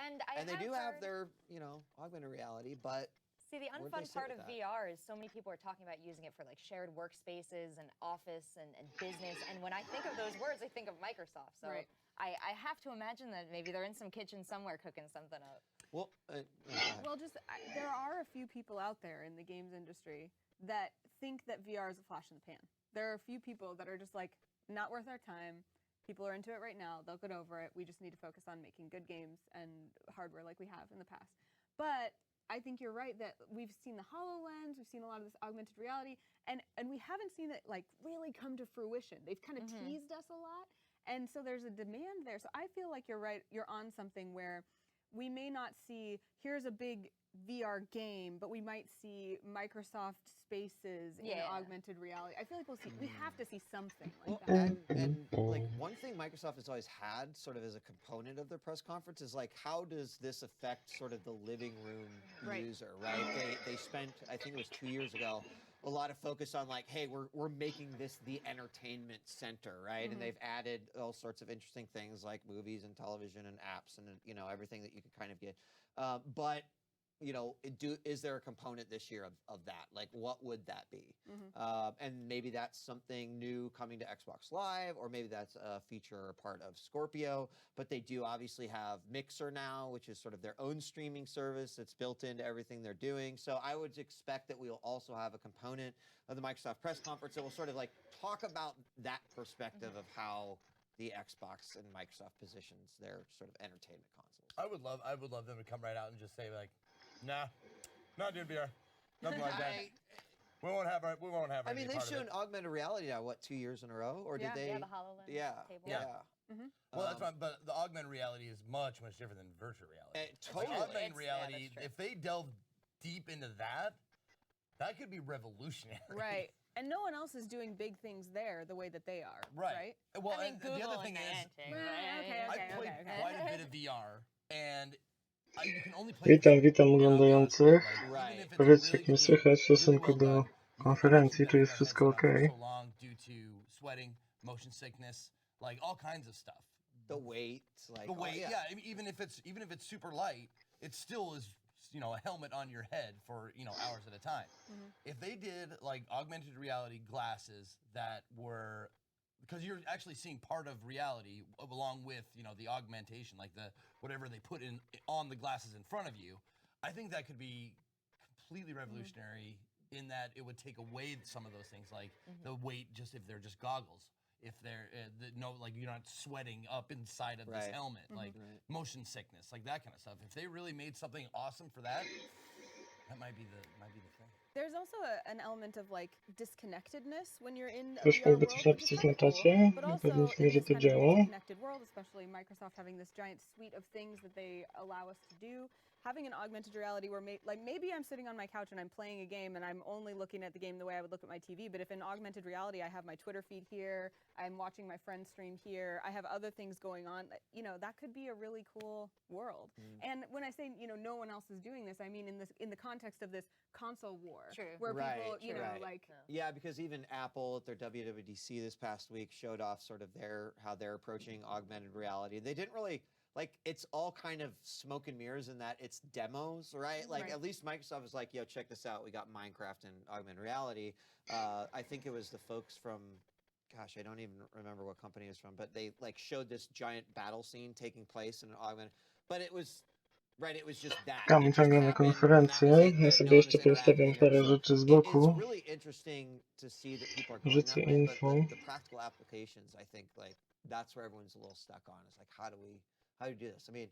And they do have their, you know, augmented reality, but see, the unfun part of VR is so many people are talking about using it for like shared workspaces and office and business. And when I think of those words, I think of Microsoft. So I have to imagine that maybe they're in some kitchen somewhere cooking something up. Well, there are a few people out there in the games industry that think that VR is a flash in the pan. There are a few people that are just like, not worth our time. People are into it right now. They'll get over it. We just need to focus on making good games and hardware like we have in the past. But I think you're right that we've seen the HoloLens, we've seen a lot of this augmented reality, and we haven't seen it like really come to fruition. They've kind of teased us a lot, and so there's a demand there. So I feel like you're right. You're on something where we may not see, here's a big VR game, but we might see Microsoft Spaces in augmented reality. I feel like we have to see something like that. And like one thing Microsoft has always had sort of as a component of their press conference is like, how does this affect sort of the living room user, right? They spent, I think it was 2 years ago, a lot of focus on like, hey, we're making this the entertainment center, right? And they've added all sorts of interesting things like movies and television and apps and, you know, everything that you can kind of get. But you know, is there a component this year of that? Like, what would that be? And maybe that's something new coming to Xbox Live, or maybe that's a feature or part of Scorpio. But they do obviously have Mixer now, which is sort of their own streaming service that's built into everything they're doing. So I would expect that we'll also have a component of the Microsoft press conference that will sort of like talk about that perspective of how the Xbox and Microsoft positions their sort of entertainment consoles. I would love them to come right out and just say like, nah, not doing VR. Nothing like that. We won't have. I mean, they've shown augmented reality now, what, 2 years in a row, or did they? Yeah, the HoloLens table. Well, that's fine, but the augmented reality is much different than virtual reality. Totally. Like, augmented reality, if they delve deep into that could be revolutionary. Right. And no one else is doing big things there the way that they are. Right. Well, I mean, and the other thing is, I played quite a bit of VR, and you can only play. Witam oglądających. Powiedzcie, jak mnie słychać w stosunku do konferencji, czy jest wszystko ok? Due to sweating, motion sickness, like all kinds of stuff. The weight, like the weight, even if it's super light, it still is, you know, a helmet on your head for, you know, hours at a time. If they did like augmented reality glasses that were, because you're actually seeing part of reality along with, you know, the augmentation, like the whatever they put in on the glasses in front of you, I think that could be completely revolutionary in that it would take away some of those things, like the weight, just if they're just goggles. If they're like you're not sweating up inside of this helmet, like motion sickness, like that kind of stuff. If they really made something awesome for that, that might be the thing. There's also an element of like disconnectedness when you're in a Też VR jakby world, coś napisać na czacie, na pewno zmierzę to działo. Disconnected world, especially Microsoft having this giant suite of things that they allow us to do. Having an augmented reality where maybe I'm sitting on my couch and I'm playing a game and I'm only looking at the game the way I would look at my TV, but if in augmented reality I have my Twitter feed here, I'm watching my friends stream here, I have other things going on, you know, that could be a really cool world. And when I say, you know, no one else is doing this, I mean in the context of this console war. Where people, you know, like... Yeah, because even Apple at their WWDC this past week showed off sort of how they're approaching augmented reality. They didn't really... Like, it's all kind of smoke and mirrors in that it's demos, right? Like, at least Microsoft was like, yo, check this out. We got Minecraft and augmented reality. I think it was the folks from, gosh, I don't even remember what company it's from, but they, like, showed this giant battle scene taking place in an augmented... But it was... Right, it was just that. Czekam ciągle na konferencję. Ja sobie jeszcze postawiam parę rzeczy z boku. Rzucę info. The practical applications, I think, like, that's where everyone's a little stuck on. It's like, how do we do this? I mean,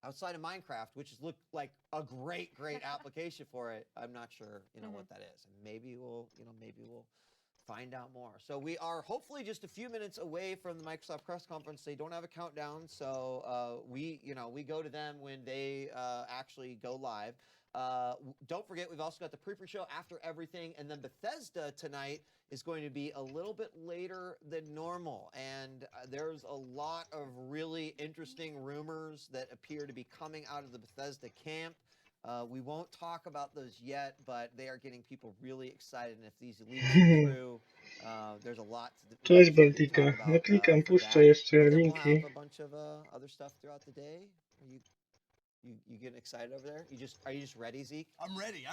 outside of Minecraft, which looked like a great application for it, I'm not sure, you know, what that is. And maybe we'll find out more. So we are hopefully just a few minutes away from the Microsoft press conference. They don't have a countdown, so we go to them when they actually go live. Don't forget, we've also got the pre-show after everything, and then Bethesda tonight is going to be a little bit later than normal, and there's a lot of really interesting rumors that appear to be coming out of the Bethesda camp. We won't talk about those yet, but they are getting people really excited, and if these leaks are true, there's a lot to Cześć Baltika, no klikam, puszczę jeszcze linki. A bunch of other stuff throughout the day. You getting excited over there? Are you just ready, Zeke? I'm ready.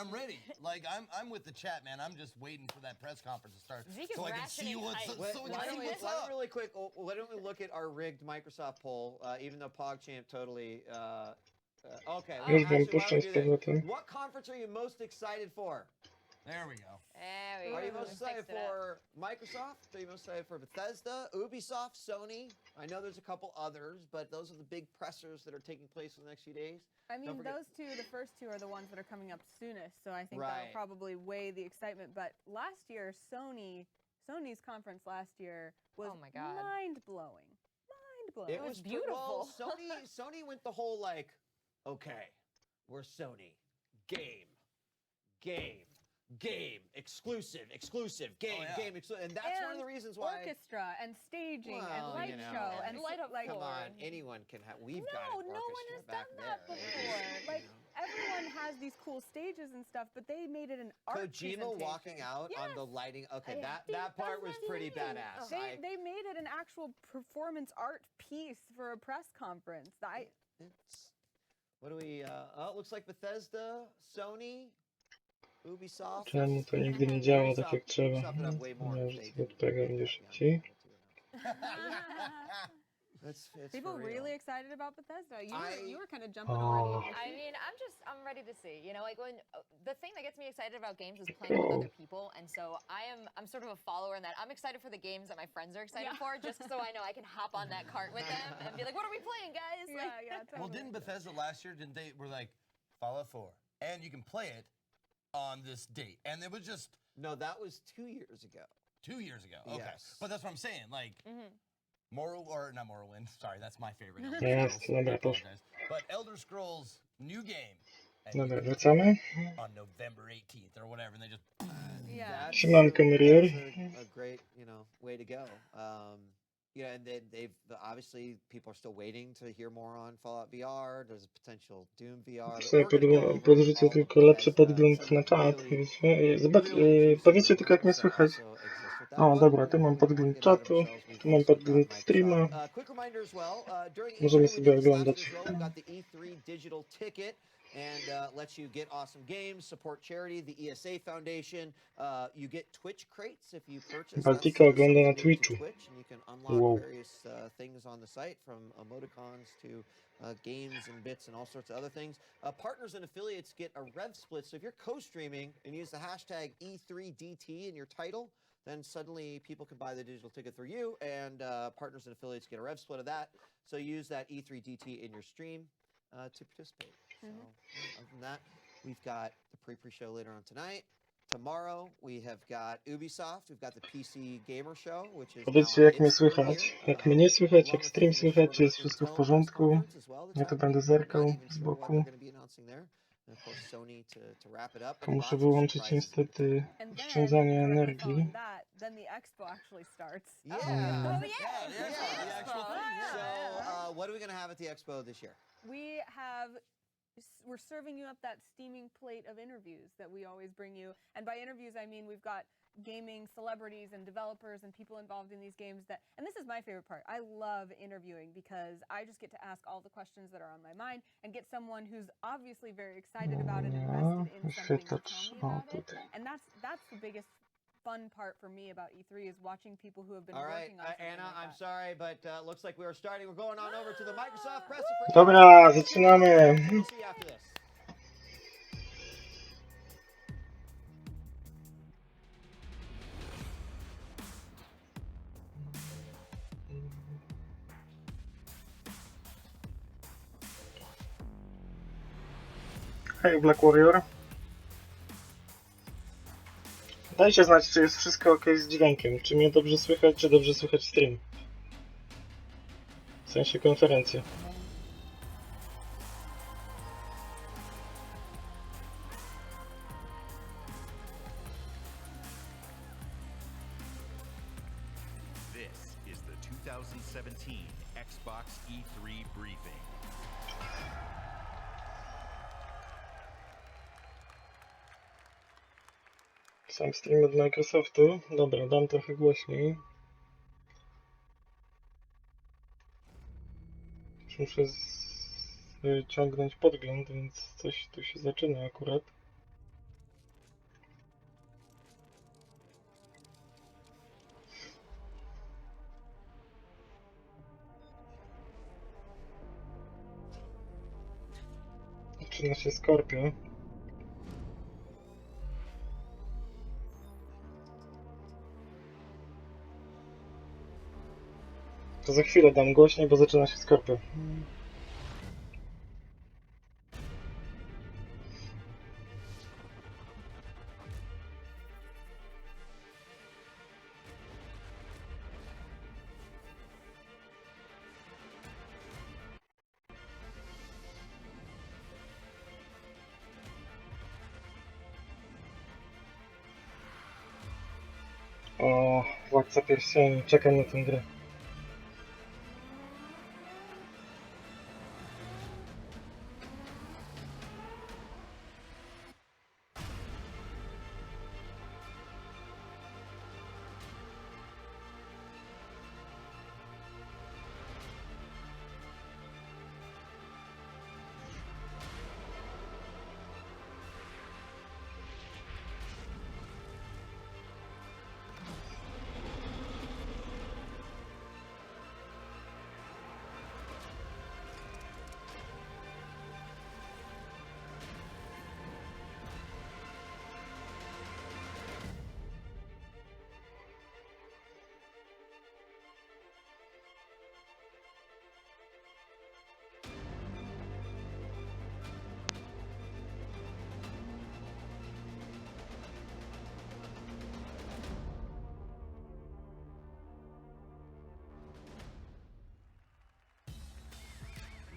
Like I'm with the chat, man. I'm just waiting for that press conference to start Zeke is so I can see what's up. Really quick, why don't we look at our rigged Microsoft poll? Even though PogChamp totally. Okay. Już Actually, wiem, why puszczam don't z we do this? powrotem. What conference are you most excited for? There we go. There we go. Are you most excited Fixed it up. for Microsoft? Are you most excited for Bethesda, Ubisoft, Sony? I know there's a couple others, but those are the big pressers that are taking place in the next few days. I mean, those two, the first two are the ones that are coming up soonest, so I think that'll probably weigh the excitement. But last year, Sony's conference last year was mind-blowing. Mind-blowing. It was beautiful. Well, Sony went the whole like, okay, we're Sony. Game, exclusive, game, and that's one of the reasons why. Orchestra and staging and light show and light up. like. Come on, anyone can have. We've got an no one has orchestra back done that there. before. Like everyone has these cool stages and stuff, but they made it an art Kojima walking out on the lighting. Okay, that part was pretty badass. They made it an actual performance art piece for a press conference. What do we? Oh, it looks like Bethesda, Sony, Ubisoft. Czemu to nigdy nie działa tak jak trzeba? Może sobie będzie szybciej. People really excited about Bethesda. You were kind of jumping already. I mean, I'm ready to see. You know, like when the thing that gets me excited about games is playing with other people, and so I'm sort of a follower in that. I'm excited for the games that my friends are excited for, just so I know I can hop on that cart with them and be like, "What are we playing, guys?" Totally. Well, didn't Bethesda last year? Didn't they were like Fallout 4, and you can play it on this date, and it was just no. That was 2 years ago. 2 years ago. Okay, yes. But that's what I'm saying. Like. Not Morrowind. Sorry, that's my favorite. But Elder Scrolls new game. Dobra, wracamy. On November 18th or whatever, and they just. Siemanko, Mirior. A great, way to go. And then obviously people are still waiting to hear more on Fallout VR. There's a potential Doom VR. Sobie podrzucę tylko lepszy podgląd na czat. Zobacz, powiedzcie tylko jak mnie słychać. O, dobra, tu mam podgląd czatu, tu mam podgląd streama. Możemy sobie oglądać. And lets you get awesome games, support charity, the ESA Foundation. You get Twitch crates if you purchase. Baltika ogląda na Twitchu. And you can unlock various things on the site, from emoticons to games and bits and all sorts of other things. Partners and affiliates get a rev split. So if you're co-streaming and use the hashtag E3DT in your title, then suddenly people can buy the digital ticket through you, and partners and affiliates get a rev split of that. So use that E3DT in your stream to participate. So other than that, we've got the pre-show later on tonight. Tomorrow we have got Ubisoft. We've got the PC Gamer Show, which is. Powiedzcie jak mnie słychać. Jak mnie słychać, jak stream słychać, czy jest wszystko w porządku. Ja tu będę zerkał z boku. To muszę wyłączyć niestety oszczędzanie energii. What are we going to have at the expo this year? We're serving you up that steaming plate of interviews that we always bring you. And by interviews, I mean we've got gaming celebrities and developers and people involved in these games and this is my favorite part. I love interviewing because I just get to ask all the questions that are on my mind and get someone who's obviously very excited about it and invested in something to tell me about it. And that's the biggest fun part for me about E3 is watching people who have been working on something. Anna, like I'm sorry, but looks like we are starting. We're going on over to the Microsoft press. Dobra, zaczynamy. We'll see you after this. Hej, Black Warrior. Dajcie znać, czy jest wszystko ok z dźwiękiem. Czy mnie dobrze słychać, czy dobrze słychać stream. W sensie konferencję. This is the 2017 Xbox E3 briefing. Sam stream od Microsoftu. Dobra, dam trochę głośniej. Już muszę ciągnąć podgląd, więc coś tu się zaczyna akurat. Zaczyna się Scorpio. To za chwilę dam głośniej, bo zaczyna się Scorpio. O, Władca Pierścieni, czekam na tę grę.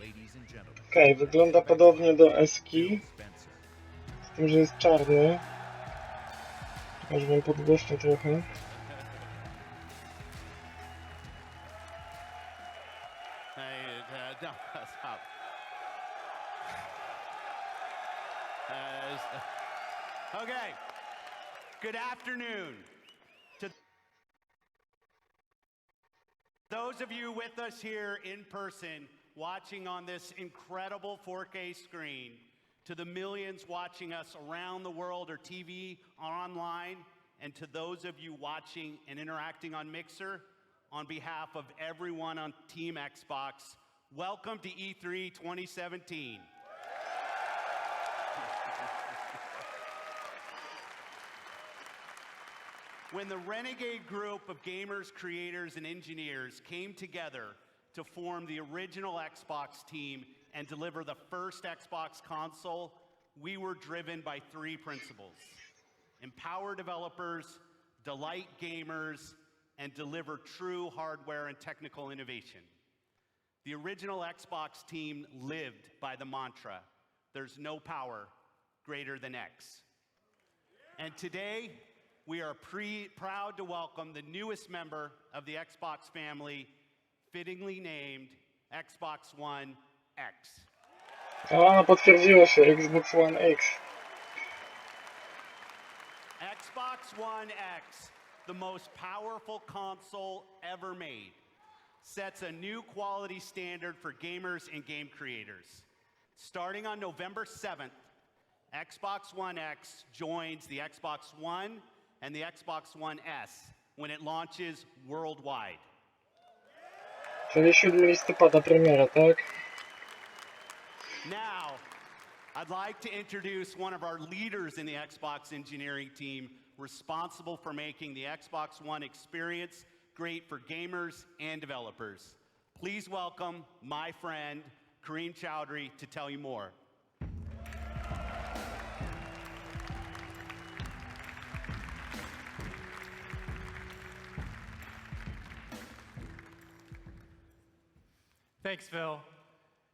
Ladies and gentlemen, Okej, wygląda podobnie do Eski, Spencer. z tym, że jest czarny. Aż wam podgłośnię trochę. Hey, no, stop. Okay. Good afternoon to those of you with us here in person, watching on this incredible 4K screen, to the millions watching us around the world or TV or online, and to those of you watching and interacting on Mixer, on behalf of everyone on Team Xbox, welcome to E3 2017. When the renegade group of gamers, creators, and engineers came together to form the original Xbox team and deliver the first Xbox console, we were driven by three principles: empower developers, delight gamers, and deliver true hardware and technical innovation. The original Xbox team lived by the mantra, there's no power greater than X. And today, we are proud to welcome the newest member of the Xbox family, fittingly named Xbox One X. A, potwierdziło się, Xbox One X. Xbox One X, the most powerful console ever made, sets a new quality standard for gamers and game creators. Starting on November 7th, Xbox One X joins the Xbox One and the Xbox One S when it launches worldwide. Czyli 7 listopada premiera, tak? Now, I'd like to introduce one of our leaders in the Xbox engineering team responsible for making the Xbox One experience great for gamers and developers. Please welcome my friend, Kareem Chowdhury, to tell you more. Thanks, Phil.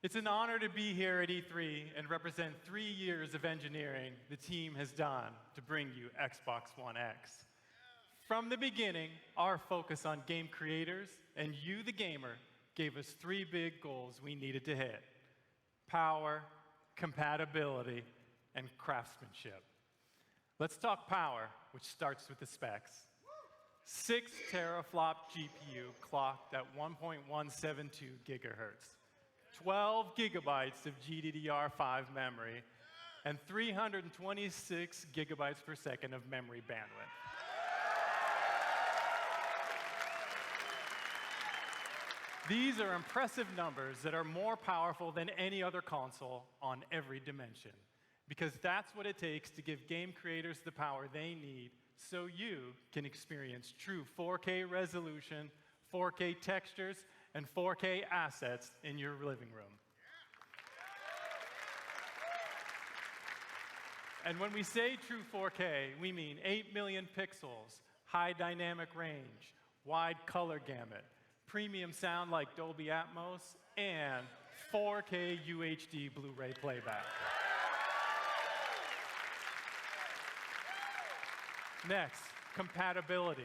It's an honor to be here at E3 and represent 3 years of engineering the team has done to bring you Xbox One X. From the beginning, our focus on game creators and you, the gamer, gave us 3 big goals we needed to hit: power, compatibility, and craftsmanship. Let's talk power, which starts with the specs. 6 teraflop GPU clocked at 1.172 gigahertz. 12 gigabytes of GDDR5 memory, and 326 gigabytes per second of memory bandwidth. These are impressive numbers that are more powerful than any other console on every dimension, because that's what it takes to give game creators the power they need so you can experience true 4K resolution, 4K textures, and 4K assets in your living room. And when we say true 4K, we mean 8 million pixels, high dynamic range, wide color gamut, premium sound like Dolby Atmos, and 4K UHD Blu-ray playback. Next, compatibility.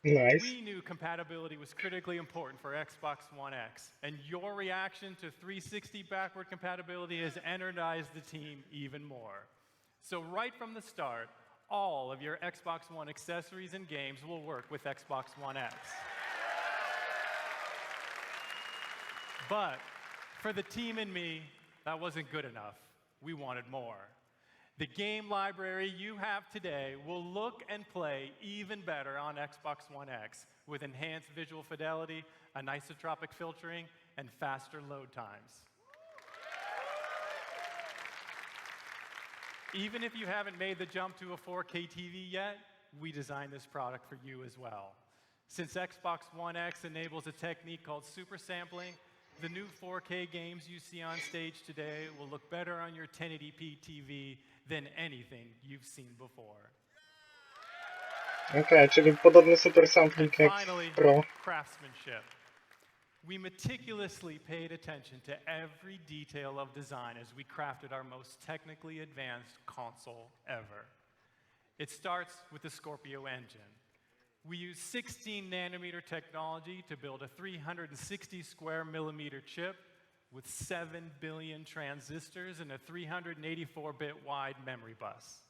Nice. We knew compatibility was critically important for Xbox One X, and your reaction to 360 backward compatibility has energized the team even more. So right from the start, all of your Xbox One accessories and games will work with Xbox One X. But for the team and me, that wasn't good enough. We wanted more. The game library you have today will look and play even better on Xbox One X with enhanced visual fidelity, anisotropic filtering, and faster load times. Even if you haven't made the jump to a 4K TV yet, we designed this product for you as well. Since Xbox One X enables a technique called super sampling, the new 4K games you see on stage today will look better on your 1080p TV than anything you've seen before. Okej, czyli podobny super sampling jak Finally, w Pro. craftsmanship. We meticulously paid attention to every detail of design as we crafted our most technically advanced console ever. It starts with the Scorpio engine. We use 16 nanometer technology to build a 360 square millimeter chip with 7 billion transistors and a 384-bit wide memory bus.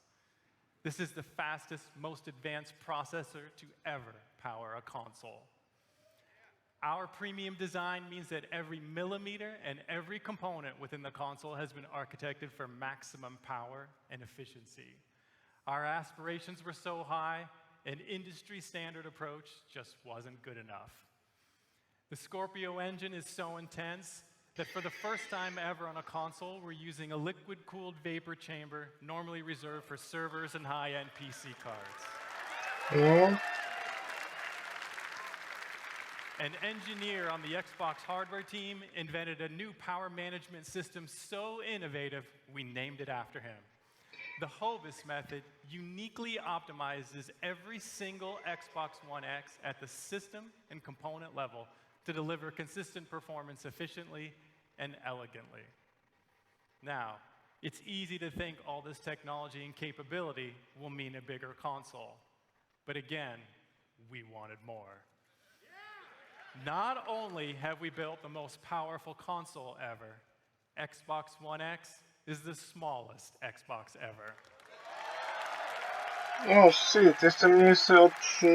This is the fastest, most advanced processor to ever power a console. Our premium design means that every millimeter and every component within the console has been architected for maximum power and efficiency. Our aspirations were so high, an industry standard approach just wasn't good enough. The Scorpio engine is so intense that for the first time ever on a console, we're using a liquid-cooled vapor chamber normally reserved for servers and high-end PC cards. No. An engineer on the Xbox hardware team invented a new power management system so innovative, we named it after him. The Hovis method uniquely optimizes every single Xbox One X at the system and component level to deliver consistent performance efficiently and elegantly. Now, it's easy to think all this technology and capability will mean a bigger console. But again, we wanted more. Not only have we built the most powerful console ever, Xbox One X is the smallest Xbox ever. Oh shit, jeszcze mniejszy od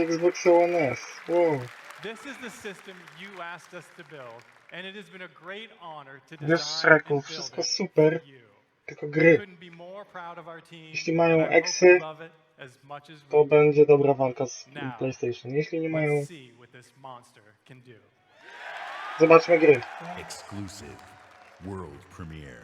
Xboxa One S. Wow. This is the system you asked us to build, and it has been a great honor to Bez design Shreków, and build wszystko it super, for you. tylko gry. Couldn't be more proud of our team, Jeśli mają and I hope eksy, you love it as much as to we do. będzie dobra walka z Now, PlayStation. Jeśli nie mają, let's see what this monster can do. zobaczmy gry. Exclusive world premiere.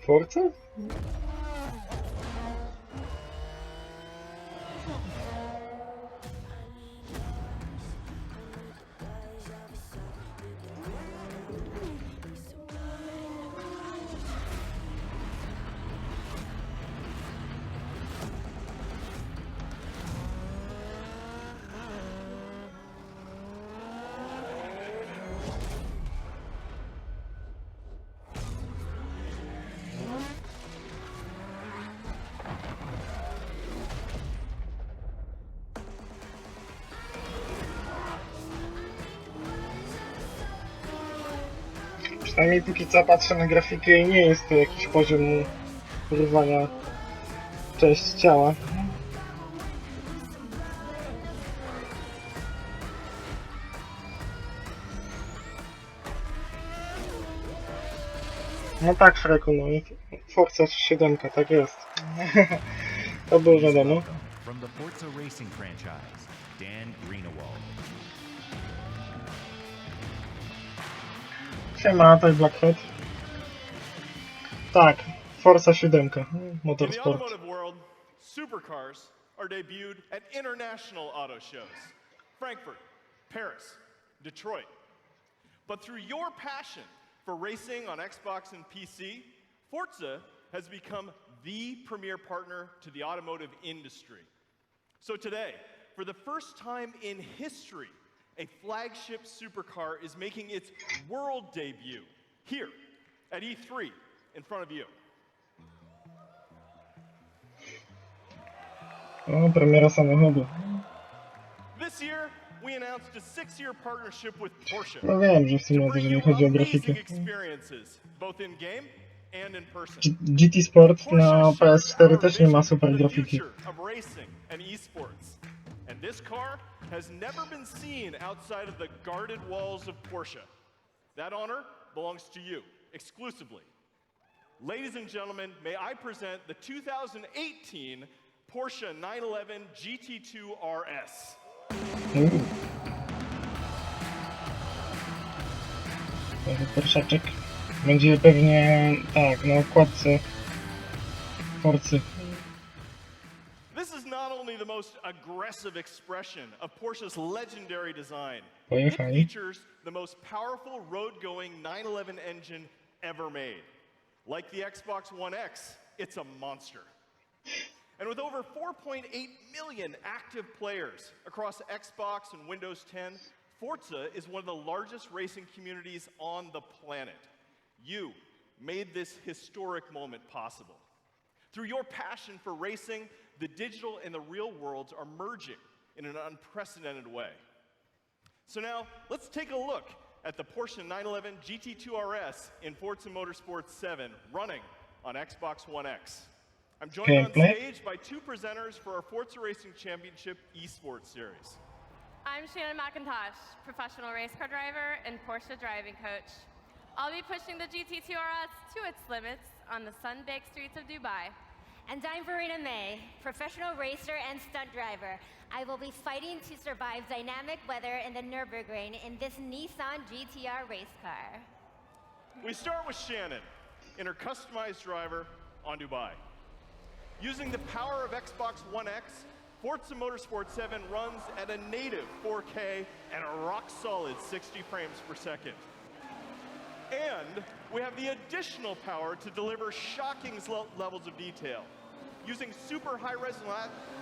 Forza? Przynajmniej póki co patrzę na grafikę i nie jest to jakiś poziom urwania części ciała. No tak, Freku, no i Forza 7, tak jest. To było wiadomo. From the Forza Racing franchise, Dan Greenawald. Siema, to jest Blackhead. Tak, Forza 7, In the Motorsport. automotive world, supercars are debuted at international auto shows. Frankfurt, Paris, Detroit. But through your passion for racing on Xbox and PC, Forza has become the premier partner to the automotive industry. So today, for the first time in history, a flagship supercar is making its world debut here at E3 in front of you. O, premiera samochodu. This year, we announced a 6-year partnership with Porsche No wiem, że w sumie to to, bring że you nie chodzi o amazing grafikę. experiences, both in game and in person. GT Sport na Porsche shares PS4 our też nie ma vision super for the grafiki. future of racing and esports. And this car has never been seen outside of the guarded walls of Porsche. That honor belongs to you exclusively. Ladies and gentlemen, may I present the 2018 Porsche 911 GT2 RS. Porszaczek. Będzie pewnie, tak, na okładce Forcy. This is not only the most aggressive expression of Porsche's legendary design, it Pojechali. features the most powerful road-going 911 engine ever made. Like the Xbox One X, it's a monster. And with over 4.8 million active players across Xbox and Windows 10, Forza is one of the largest racing communities on the planet. You made this historic moment possible. Through your passion for racing, the digital and the real worlds are merging in an unprecedented way. So now, let's take a look at the Porsche 911 GT2 RS in Forza Motorsport 7 running on Xbox One X. I'm joined on stage by two presenters for our Forza Racing Championship Esports Series. I'm Shannon McIntosh, professional race car driver and Porsche driving coach. I'll be pushing the GT2 RS to its limits on the sun-baked streets of Dubai. And I'm Verena May, professional racer and stunt driver. I will be fighting to survive dynamic weather in the Nürburgring in this Nissan GTR race car. We start with Shannon in her customized driver on Dubai. Using the power of Xbox One X, Forza Motorsport 7 runs at a native 4K and a rock-solid 60 frames per second. And we have the additional power to deliver shocking levels of detail. Using super high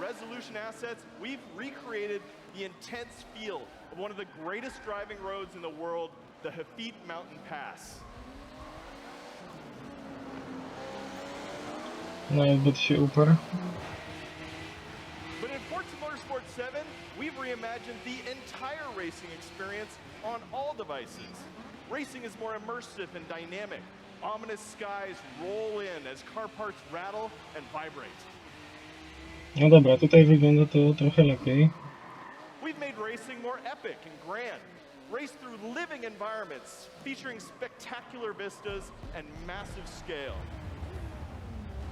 resolution assets, we've recreated the intense feel of one of the greatest driving roads in the world, the Hafid Mountain Pass. No jakby się uparł. But in Forza Motorsport 7, we've reimagined the entire racing experience on all devices. Racing is more immersive and dynamic. Ominous skies roll in as car parts rattle and vibrate. No dobra, tutaj wygląda to trochę lepiej. We've made racing more epic and grand. Race through living environments featuring spectacular vistas and massive scale.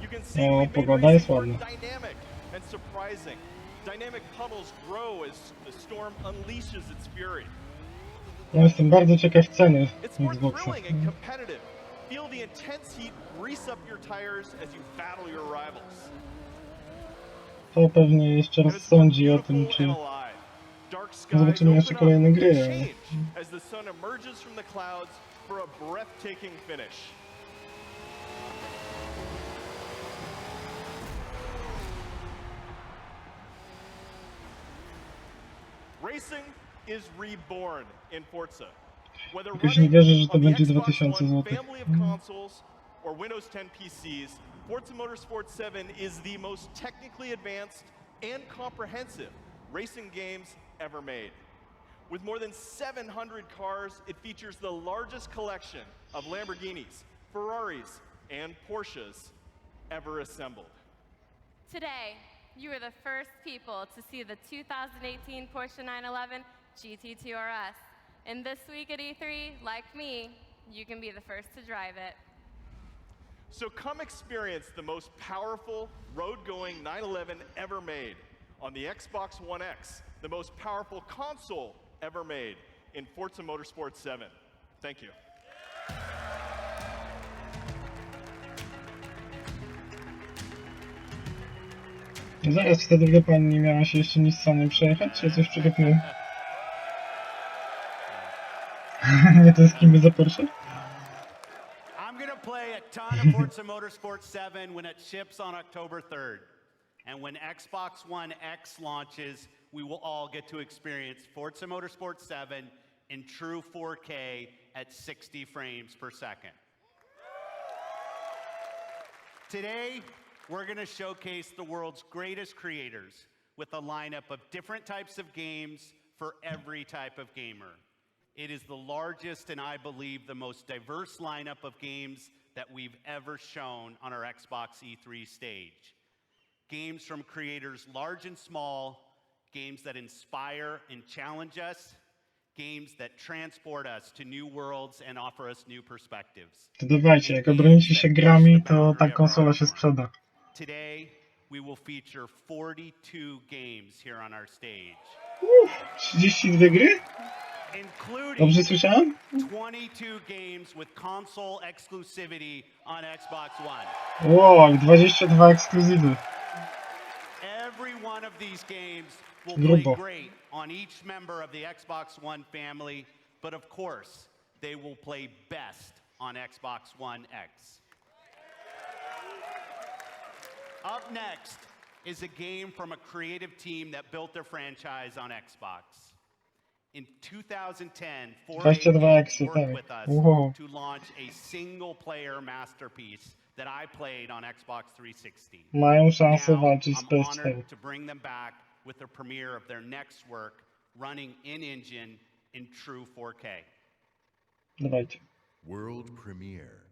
You can see we've made racing more dynamic and surprising. Dynamic puddles grow as the storm unleashes its fury. No jestem bardzo ciekaw ceny It's more Xboxa. thrilling and competitive. Feel the intense heat grease up your tires as you battle your rivals. To pewnie jeszcze raz sądzi o tym, czy zobaczymy jeszcze kolejne gry. Ale... As the sun emerges from the clouds for a breathtaking finish. Racing is reborn in Forza. Whether Jakoś nie wierzę, że to będzie 2000 zł. family of consoles or Windows 10 PCs, Forza Motorsport 7 is the most technically advanced and comprehensive racing games ever made. With more than 700 cars, it features the largest collection of Lamborghinis, Ferraris, and Porsches ever assembled. Today, you are the first people to see the 2018 Porsche 911 GT2 RS. And this week at E3, like me, you can be the first to drive it. So come experience the most powerful road-going 911 ever made on the Xbox One X, the most powerful console ever made in Forza Motorsport 7. Thank you. Zaraz, ta druga pani nie miała się jeszcze Nissanem przejechać, czy coś przegapiłem? Nie tęsknimy za Porsche? I'm gonna play a ton of Forza Motorsport 7 when it ships on October 3rd. And when Xbox One X launches, we will all get to experience Forza Motorsport 7 in true 4K at 60 frames per second. Today, we're going to showcase the world's greatest creators with a lineup of different types of games for every type of gamer. It is the largest and I believe the most diverse lineup of games that we've ever shown on our Xbox E3 stage. Games from creators large and small, games that inspire and challenge us, games that transport us to new worlds and offer us new perspectives. To dawajcie, jak obronicie się grami, to ta konsola się sprzeda. Today, we will feature 42 games here on our stage. 32 gry? Dobrze słyszałem? 22 games with console exclusivity on Xbox One. Wow, 22 ekskluzywy. Every one of these games will play great on each member of the Xbox One family, but of course, they will play best on Xbox One X. Up next is a game from a creative team that built their franchise on Xbox. In 2010, Forza worked with us to launch a single-player masterpiece that I played on Xbox 360. Mają szansę walczyć z I'm PS4. honored to bring them back with the premiere of their next work, running in-engine in true 4K. Dawajcie. World premiere.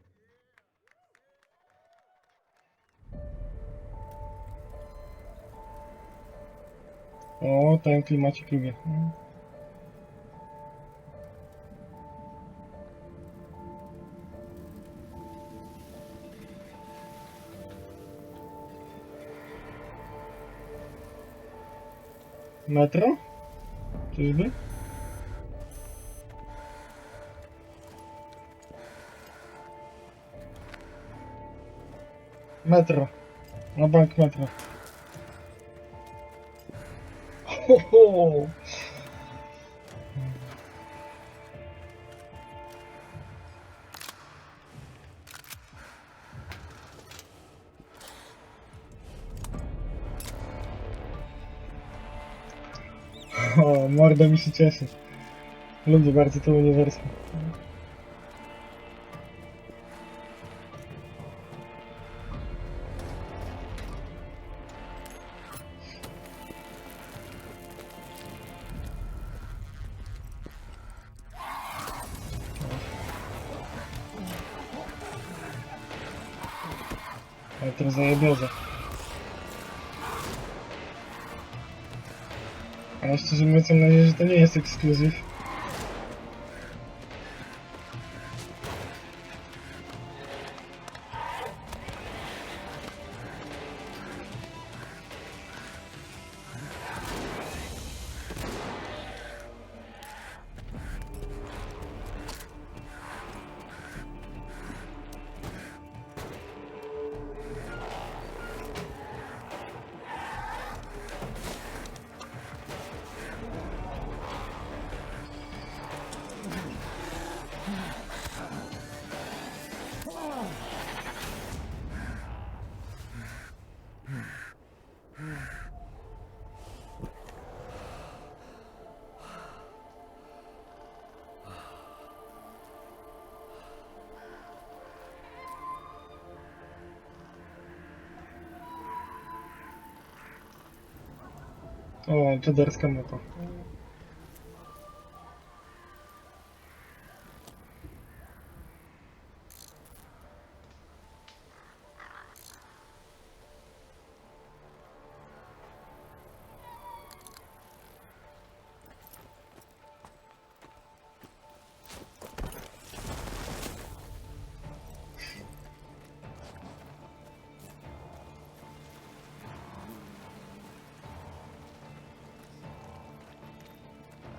O, ten klimacik lubię. Metro? Czyżby? Metro. Na bank metro. Ho, ho. O, morda mi się cieszy. Lubię bardzo to uniwersum. Ale to zajebiorze. Ale szczerze mówiąc mam nadzieję, że to nie jest ekskluzyw. O, czaderska mapa.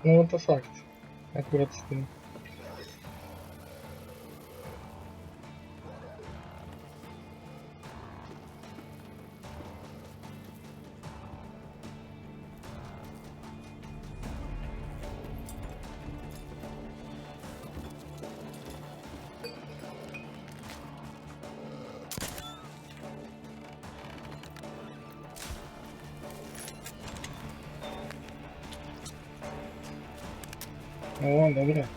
No to fakt. Akurat z tym. O, dobra.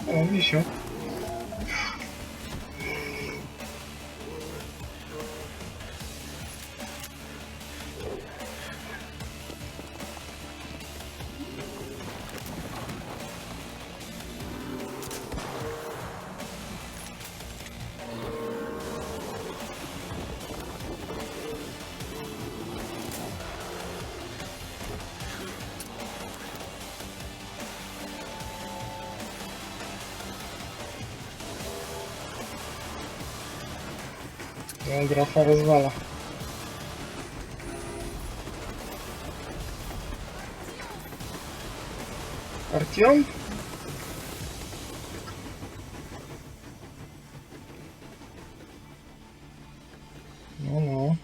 O, misiu. No, grafa rozwala. Artyom? No, no.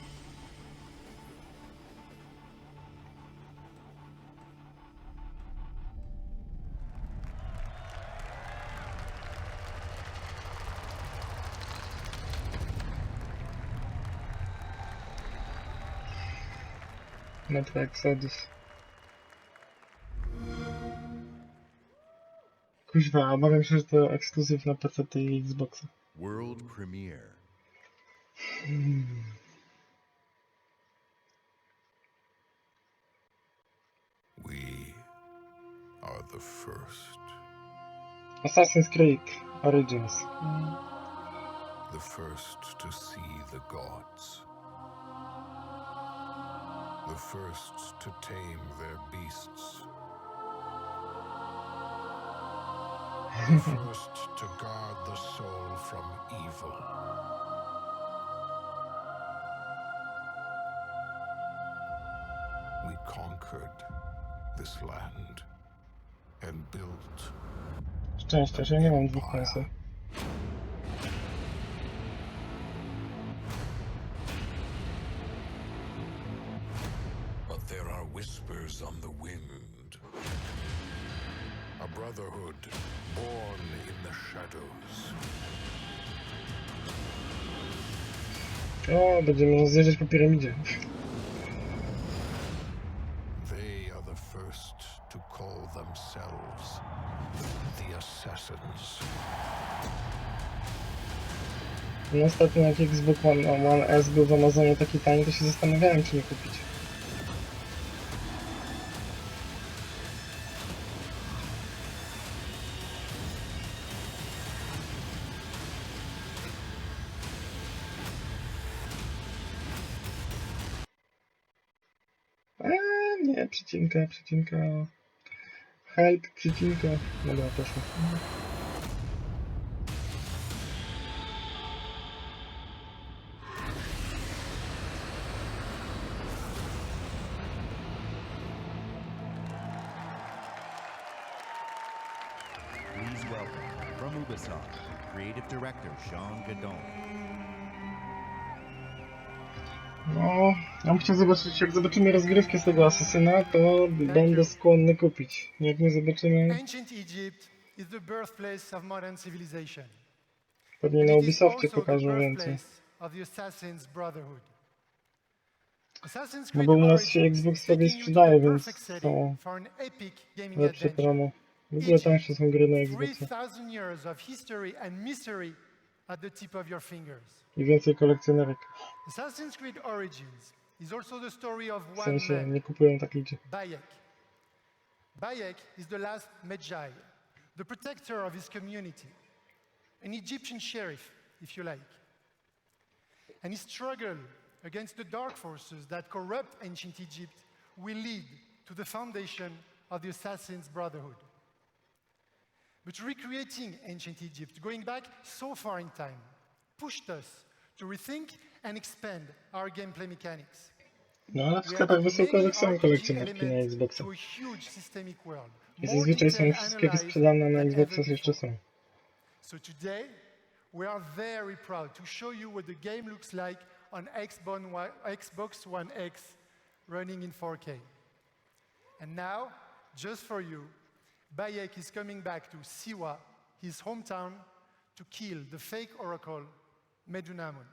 Metro Exodus. Kuźwa, obawiam się, że to ekskluzyw na PC i Xboxa. World premiere. We are the first. Assassin's Creed Origins. The first to see the gods. The first to tame their beasts. The first to guard the soul from evil. We conquered this land and built Szczęście, że nie mam dwóch konsol. But there are whispers on the wind. A brotherhood born in the shadows. O, będziemy rozjeżdżać po piramidzie. They are the first to call themselves the Assassins. No ostatnio jak Xbox One S był w Amazonie taki tani, to się zastanawiałem, czy nie kupić. Nie, przecinka. Help, przecinka. Dobra, poszło. Please welcome, from Ubisoft, Creative Director Sean Gadon. No, ja bym chciał zobaczyć, jak zobaczymy rozgrywkę z tego Asasyna, to będę skłonny kupić. Jak nie zobaczymy... Ancient Egypt is the birthplace of modern civilization. Pewnie na Ubisoftie pokażą więcej. No bo u nas się Xbox sobie sprzedaje, więc są lepsze promo. W ogóle tańsze są gry na Xboxa. I więcej kolekcjonerek. Assassin's Creed Origins is also the story of W one sensie man, nie kupują tak ludzie. Bayek. Bayek is the last Magi, the protector of his community, an Egyptian sheriff, if you like. And his struggle against the dark forces that corrupt ancient Egypt will lead to the foundation of the Assassin's Brotherhood. But recreating ancient Egypt, going back so far in time, pushed us to rethink and expand our gameplay mechanics. No ale w sklepach wysyłkowych są kolekcjonerki na Xboxa. I zazwyczaj są wszystkie wysprzedane na Xboxa jeszcze są. So today, we are very proud to show you what the game looks like on Xbox One X running in 4K. And now, just for you, Bayek is coming back to Siwa, his hometown, to kill the fake oracle, Medunamun.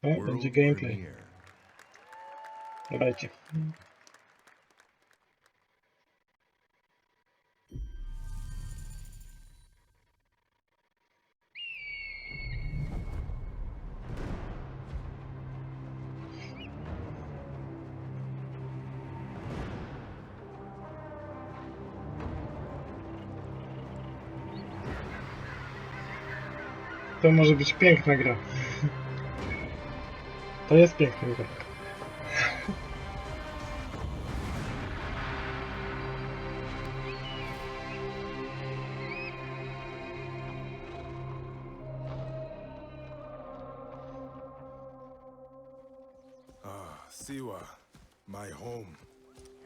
O, będzie gameplay. Dawajcie. To może być piękna gra. To jest piękna gra. Siwa, my home,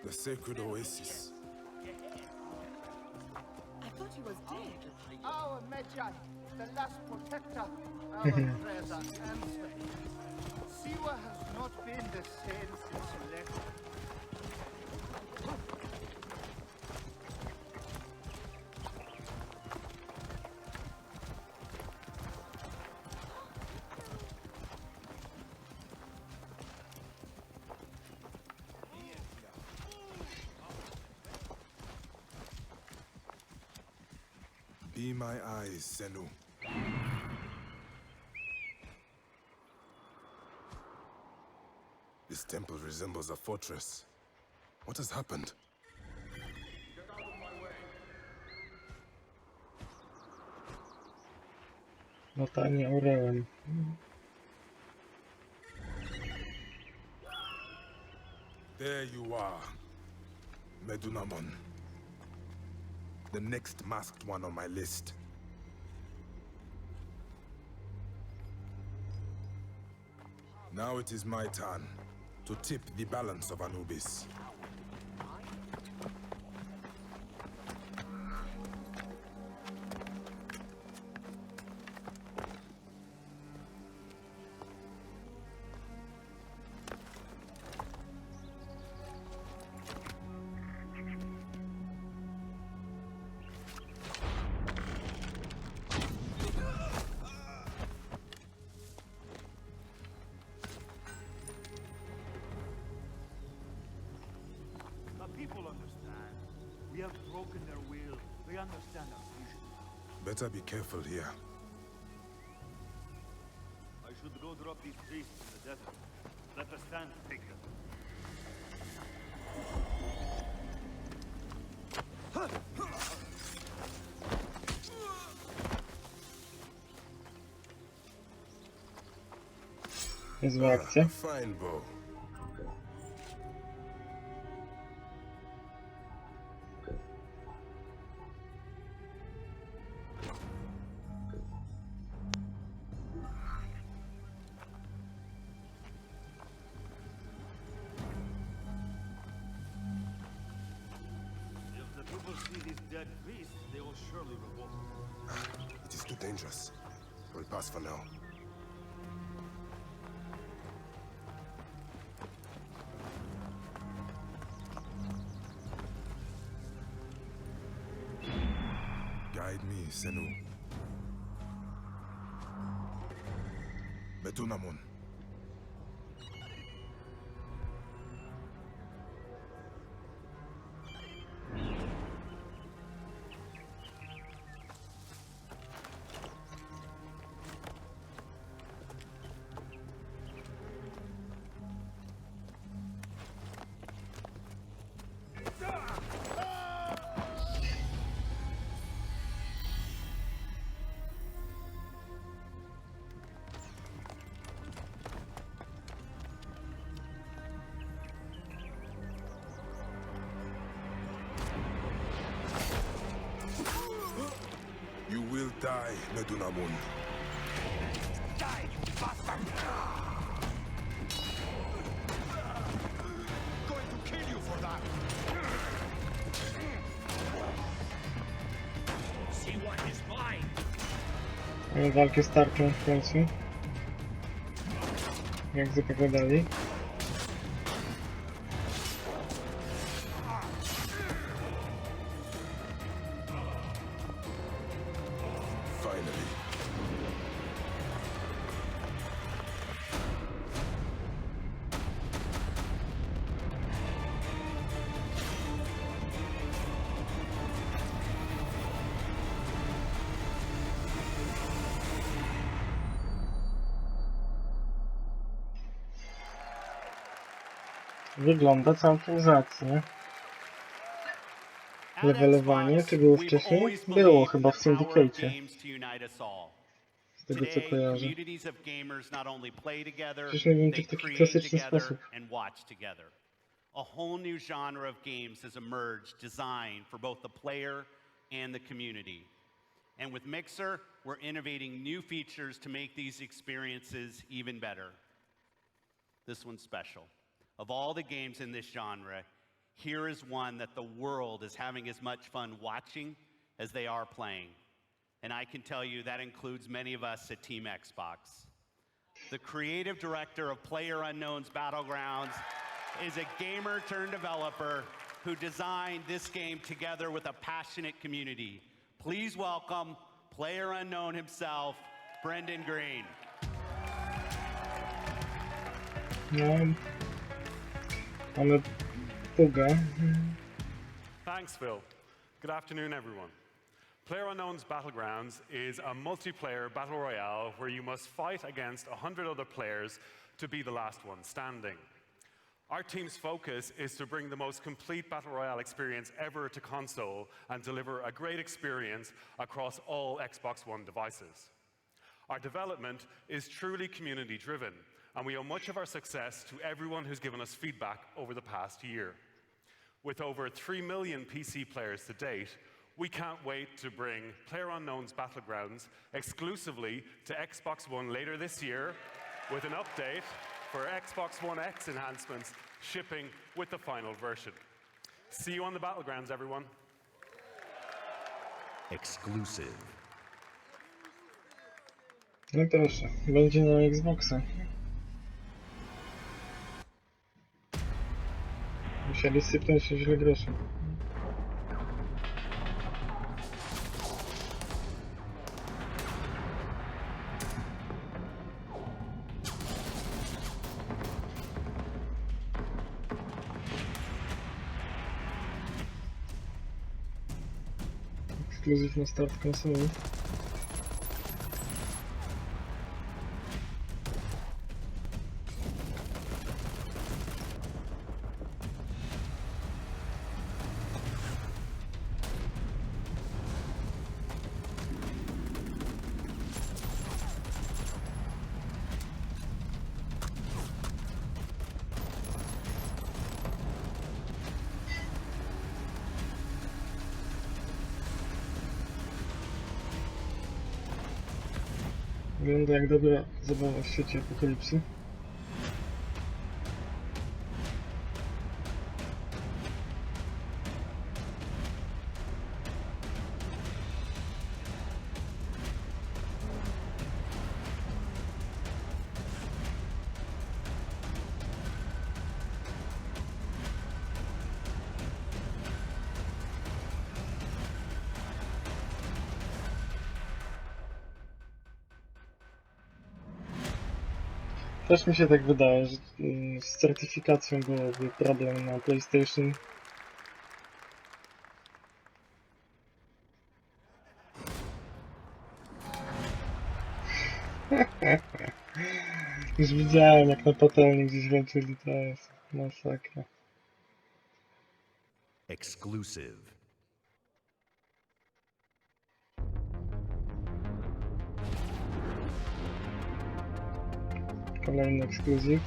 the sacred oasis. I thought he was dead. Our Medjay, the last protector, our prayers are answered. Siwa has not been the same since he left. Be my eyes, Senu. This temple resembles a fortress. What has happened? Latanie orałem. There you are, Medunamun. The next masked one on my list. Now it is my turn to tip the balance of Anubis. Better be careful here. I should go drop these priests in the desert. Let us stand to take them. Niezła akcja. Fine bow. It is too dangerous. We'll pass for now. Guide me, Senu. Medunamun. Mamy walkę z tarczą w końcu. Jak zapowiadali. Wygląda całkiem zacnie. Levelowanie, czy było wcześniej? Było chyba w Syndicate'cie. Z tego co kojarzę. Przecież nie wiem, to w taki klasyczny sposób. A whole new genre of games has emerged designed for both the player and the community. And with Mixer, we're innovating new features to make these experiences even better. This one's special. Of all the games in this genre, here is one that the world is having as much fun watching as they are playing. And I can tell you that includes many of us at Team Xbox. The creative director of PlayerUnknown's Battlegrounds is a gamer turned developer who designed this game together with a passionate community. Please welcome PlayerUnknown himself, Brendan Green. No, mamy Puga. Thanks, Phil. Good afternoon, everyone. PlayerUnknown's Battlegrounds is a multiplayer battle royale where you must fight against 100 other players to be the last one standing. Our team's focus is to bring the most complete battle royale experience ever to console and deliver a great experience across all Xbox One devices. Our development is truly community-driven, and we owe much of our success to everyone who's given us feedback over the past year. With over 3 million PC players to date, we can't wait to bring PlayerUnknown's Battlegrounds exclusively to Xbox One later this year with an update for Xbox One X enhancements shipping with the final version. See you on the Battlegrounds, everyone. Exclusive. No proszę, będzie na Xboxa. Musieli sypnąć się źle groszy. Ekskluzyw na start konsoli. Wygląda jak dobra zabawa w świecie apokalipsy. Też mi się tak wydaje, że z certyfikacją byłoby problem na PlayStation. Już widziałem, jak na patelni gdzieś walczyli, to jest masakra. Exclusive. Kolejny ekskluzyw.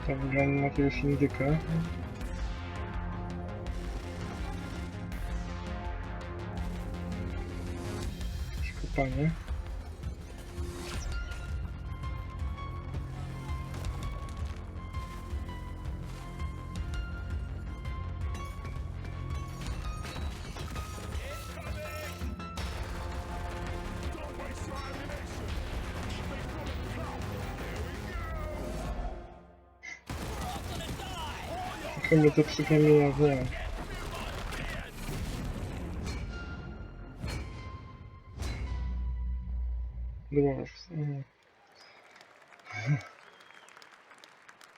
To wygląda na jakiegoś indyka. Kopanie. Trochę mnie to przypomina, wiem. Dwarfs.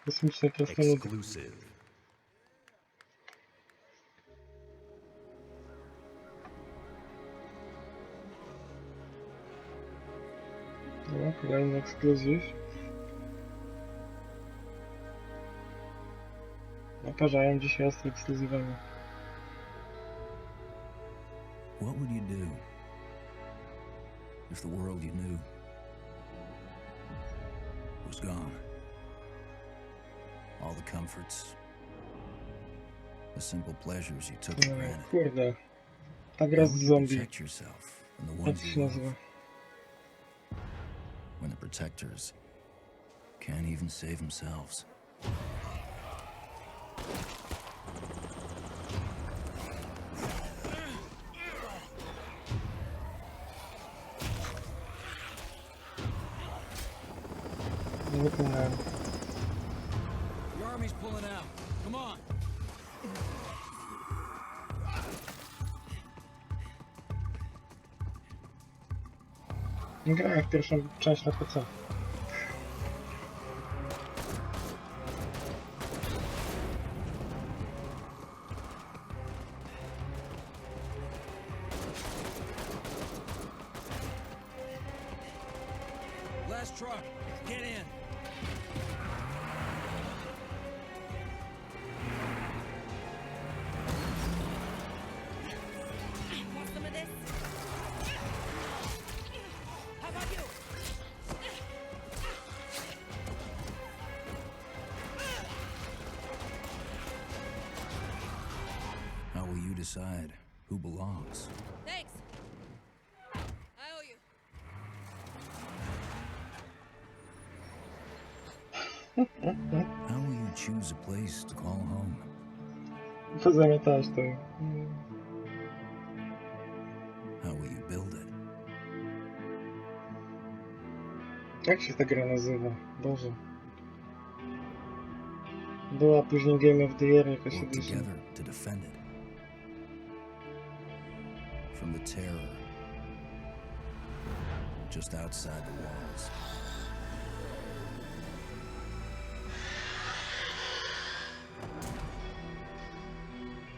Kosmiczne krasnoludy. No, kolejny ekskluzyw. Naparzają dzisiaj ostro ekskluzywami. What would you do if the world you knew was gone? All the comforts, the simple pleasures you took for granted. Kurde, ta gra z zombie. Protect yourself and the Jak ones to się you love. nazywa? When the protectors can't even save themselves. Nie zapomniałem. The army's pulling out. Come on. Gra jak pierwszą część na PC. Last truck. Get in. Want some of this? How about you? How will you decide who belongs? Thanks. I owe you. How will you choose a place to call home? Pozamiatałeś to. How will you build it? Jak się ta gra nazywa? Boże. Była później Game of the Year jakaś Work edycja. together to defend it. From the terror just outside the walls.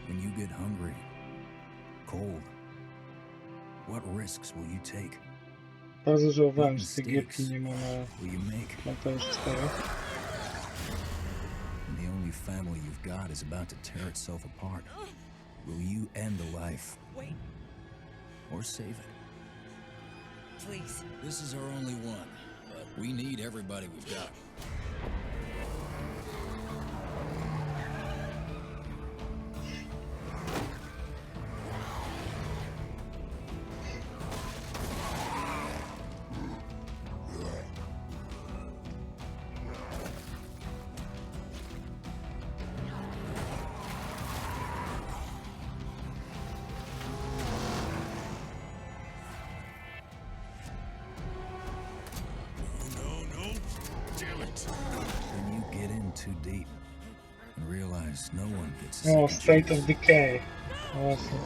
When you get hungry, cold, what risks will you take? Bardzo żałowałem, że tej gierki nie ma na PS4. When the only family you've got is about to tear itself apart, will you end a life? Wait. Or save it? Please. This is our only one, but we need everybody we've got. When you get in too deep and realize no one gets a Oh, second State chance. of Decay. Awesome.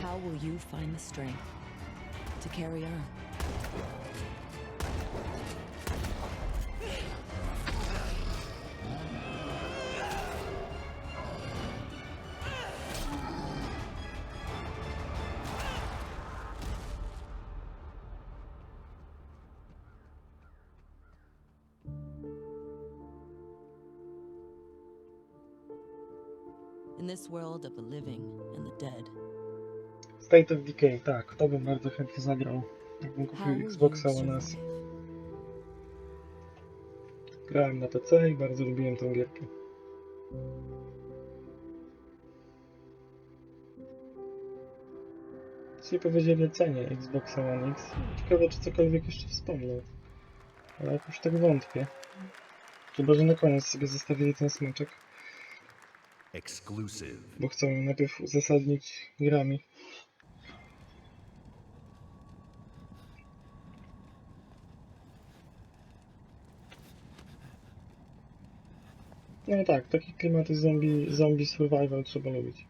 How will you find the strength to carry on? in this world of the living and the dead. State of Decay, tak, to bym bardzo chętnie zagrał. Jakbym How kupił will Xboxa you One S. survive? Grałem na PC i bardzo lubiłem tę gierkę. Nic nie powiedzieli o cenie Xboxa One X. Ciekawe, czy cokolwiek jeszcze wspomnę. Ale jakoś tak wątpię. Chyba, że na koniec sobie zostawili ten smaczek. Exclusive. Bo chcą ją najpierw uzasadnić grami. No tak, takie klimaty zombie survival trzeba lubić.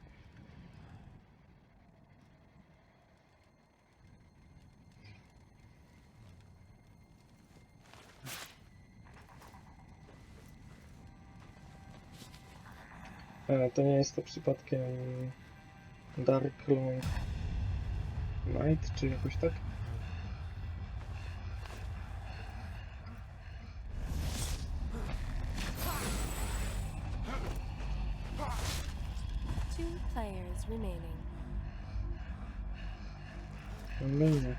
A, to nie jest to przypadkiem Dark Long Night, czy jakoś tak? Two players remaining. Kolejne.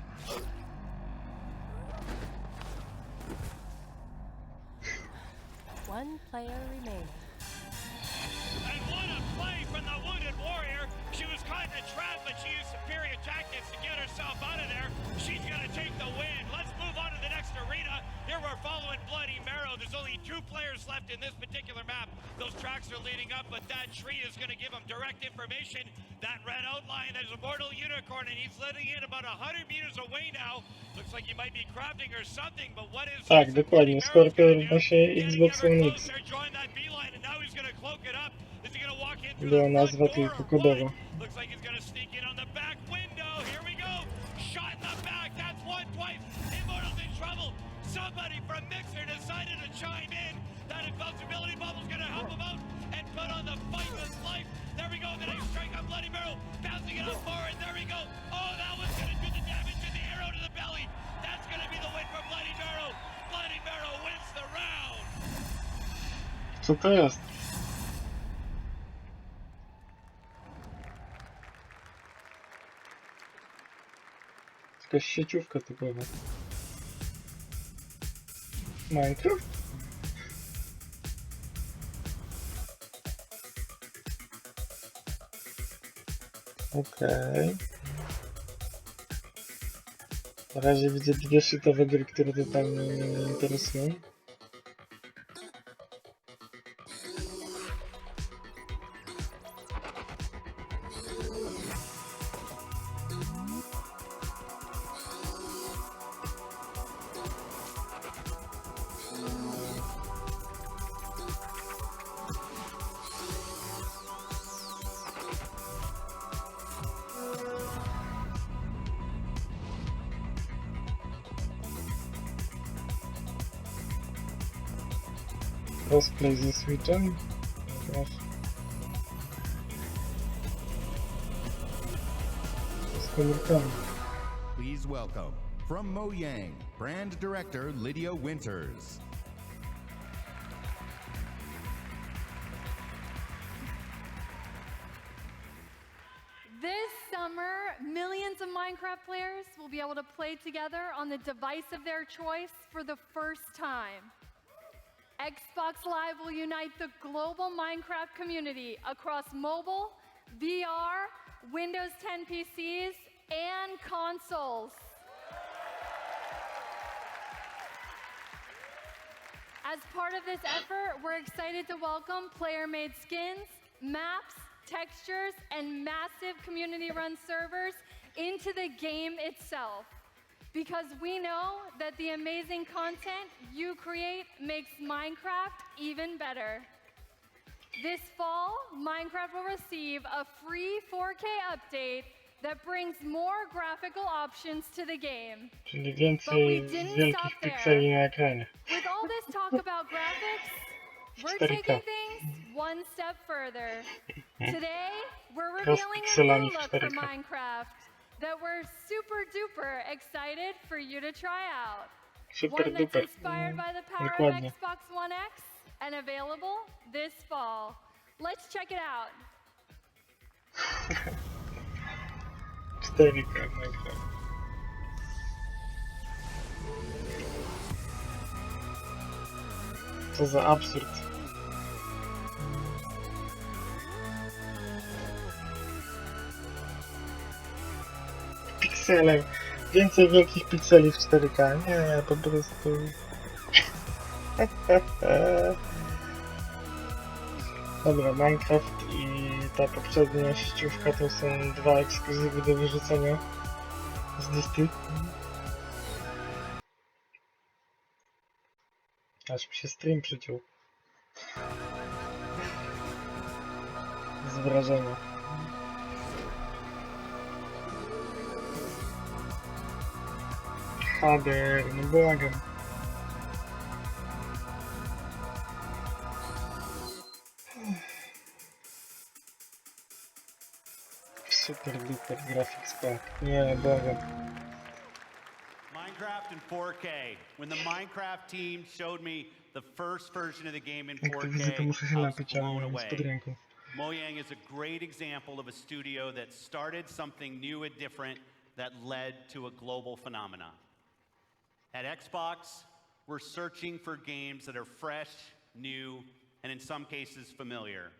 One player remaining. And what a play from the wounded warrior. She was caught in a trap, but she used superior tactics to get herself out of there. She's going to take the win. Let's move on to the next arena. Here we're following Bloody Marrow. There's only 2 players left in this particular map. Those tracks are leading up, but that tree is going to give them direct information. That red outline, there's a mortal unicorn, and he's letting in about 100 meters away now. Looks like he might be crafting or something, but what is Tak, dokładnie. Skorpion właśnie Xbox One X. Była nazwa tylko kodowa. Looks like he's going to sneak in on the back window. Here we go. Shot in the back. That's one twice. Immortal's in trouble. Somebody from Mixer decided to chime in. That invincibility bubble's going to help him out and put on the fight of his life. There we go. The next strike on Bloody Marrow. Bouncing it up forward. There we go. Oh, that was going to do the damage to the arrow to the belly. That's going to be the win for Bloody Marrow. Bloody Marrow wins the round. Co to jest? Jakaś sieciówka typowa. Minecraft? Okej. Na razie widzę 2 szytowe gry, które totalnie mnie nie interesują. Cosplay ze Switchem? Proszę. Z komórkami. Please welcome, from Mojang, brand director Lydia Winters. This summer, millions of Minecraft players will be able to play together on the device of their choice for the first time. Xbox Live will unite the global Minecraft community across mobile, VR, Windows 10 PCs, and consoles. As part of this effort, we're excited to welcome player-made skins, maps, textures, and massive community-run servers into the game itself. Because we know that the amazing content you create makes Minecraft even better. This fall, Minecraft will receive a free 4K update that brings more graphical options to the game. Czyli więcej wielkich pikseli na ekranie. With all this talk about graphics, we're taking things one step further. Today, we're revealing a new look for Minecraft that we're super duper excited for you to try out. One that's inspired by the power of Xbox One X and available this fall. Let's check it out. 4K Minecraft. Co za absurd. Pikselem. Więcej wielkich pikseli w 4K. Nie, po prostu... Dobra, Minecraft i ta poprzednia sieciówka to są 2 ekskluzywy do wyrzucenia z listy. Aż mi się stream przyciął. Z wrażenia. HDR, no błagam. Super duper graphics pack. Nie, błagam. Minecraft in 4K. When the Minecraft team showed me the first version of the game in Jak to widzę, to 4K, muszę się I was napić, ale blown mam away. spod ręką. Mojang is a great example of a studio that started something new and different that led to a global phenomenon. At Xbox, we're searching for games that are fresh, new, and in some cases familiar.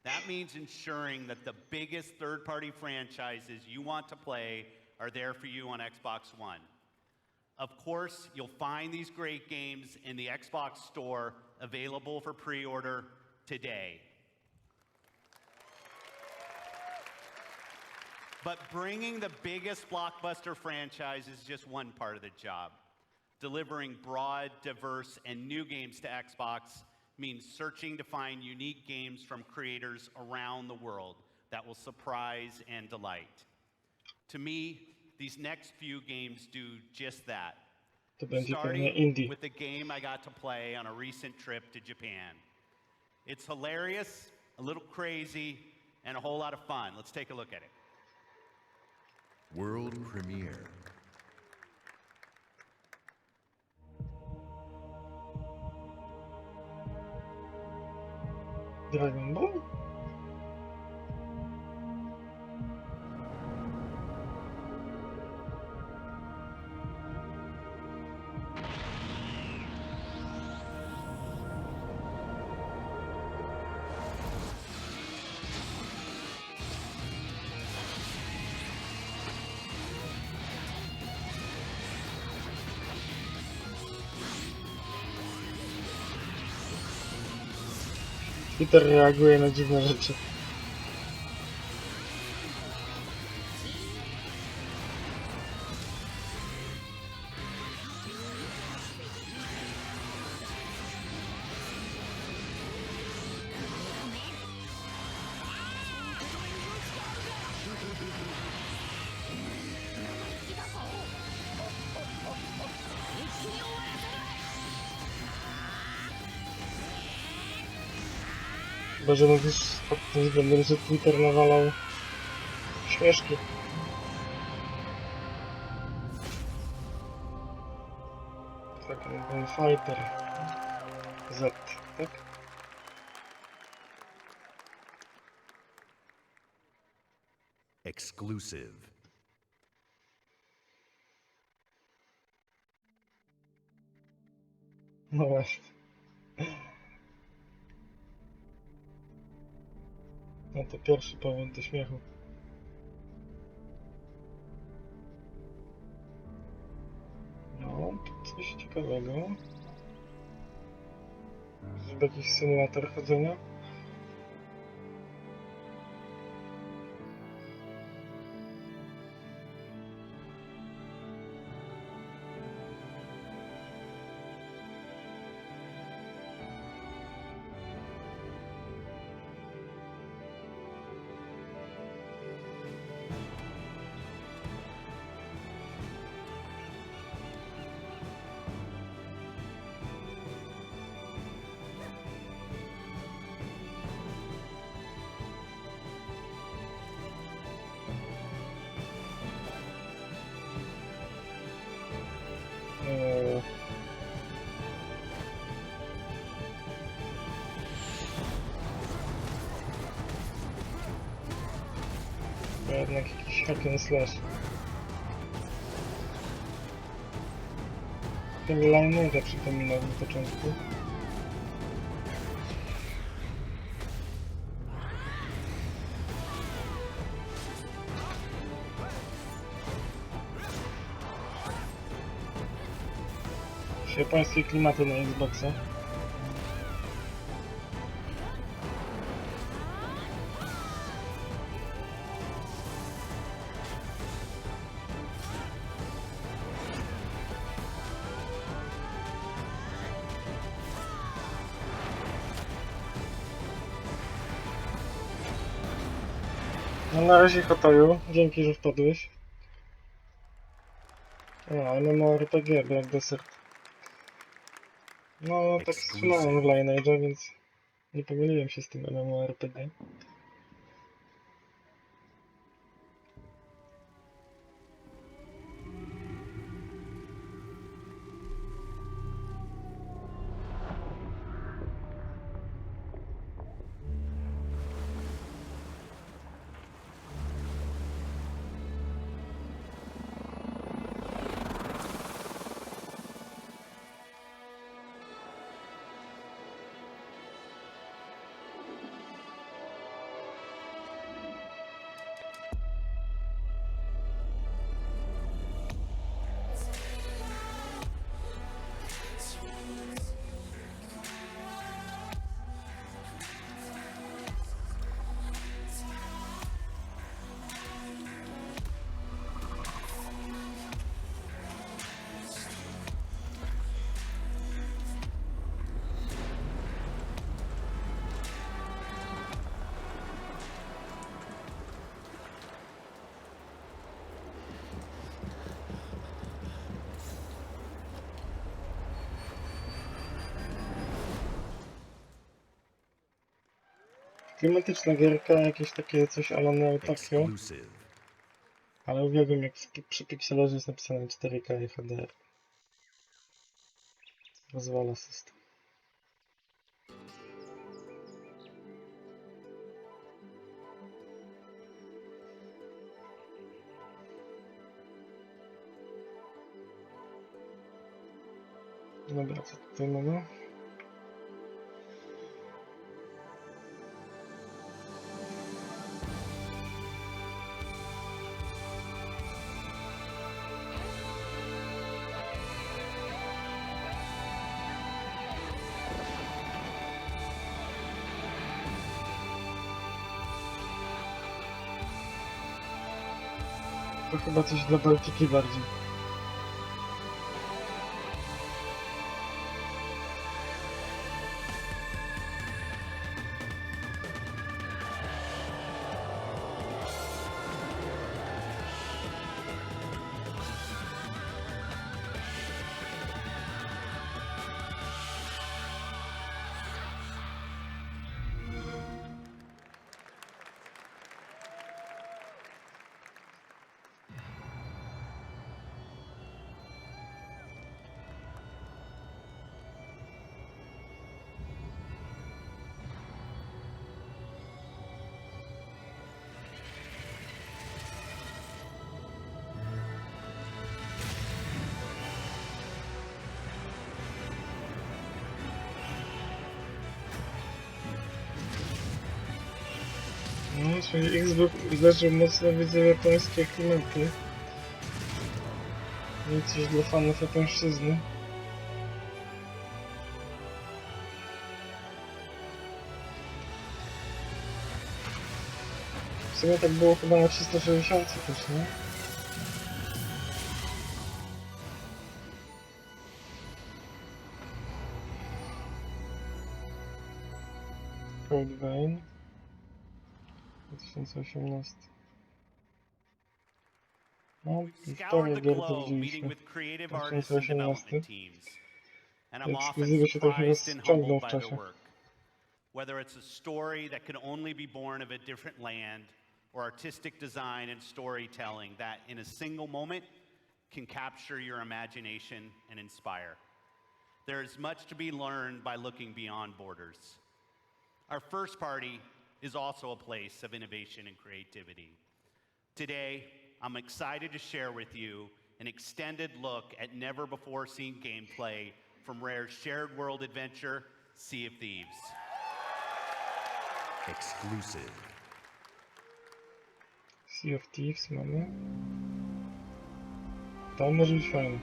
That means ensuring that the biggest third-party franchises you want to play are there for you on Xbox One. Of course, you'll find these great games in the Xbox Store available for pre-order today. But bringing the biggest blockbuster franchise is just one part of the job. Delivering broad, diverse, and new games to Xbox means searching to find unique games from creators around the world that will surprise and delight. To me, these next few games do just that. To będzie pewnie Starting indie. with the game I got to play on a recent trip to Japan. It's hilarious, a little crazy, and a whole lot of fun. Let's take a look at it. World premiere. Dragon Ball? Twitter reaguje na dziwne rzeczy. Chyba, że mówisz pod tym względem, że Twitter nawalał śmieszki. Tak, ten Fighter Z, tak? Exclusive. No właśnie. No to pierwszy powód do śmiechu. No, tu coś ciekawego. Żeby jakiś symulator chodzenia. jednak jakiś hack and slash. Ten line'a przypominał na początku. Japońskie klimaty na Xboxa. No na razie Hotoju, dzięki, że wpadłeś. O, MMORPG, Black Desert. No, tak strzelałem w Lineage'a, więc nie pomyliłem się z tym MMORPG. Klimatyczna gierka, jakieś takie coś a la Neo Tokyo. Ale uwielbiam jak przy pikselarze jest napisane 4K i HDR. Rozwala system. Dobra, co tutaj mamy? To chyba coś dla Bałtyki bardziej. No, czyli Xbox uderzył mocno, widzę, japońskie klimaty. I coś dla fanów japońszczyzny. W sumie tak było chyba na 360 też, nie? CodeVein 2018. No, historię gier to widzieliśmy. 2018. Ekskluzywy się trochę rozciągną w czasie. Whether it's a story that can only be born of a different land, or artistic design and storytelling that in a single moment can capture your imagination and inspire. There is much to be learned by looking beyond borders. Our first party is also a place of innovation and creativity. Today, I'm excited to share with you an extended look at never-before-seen gameplay from Rare's shared world adventure, Sea of Thieves. Exclusive. Sea of Thieves mamy. To może być fajne.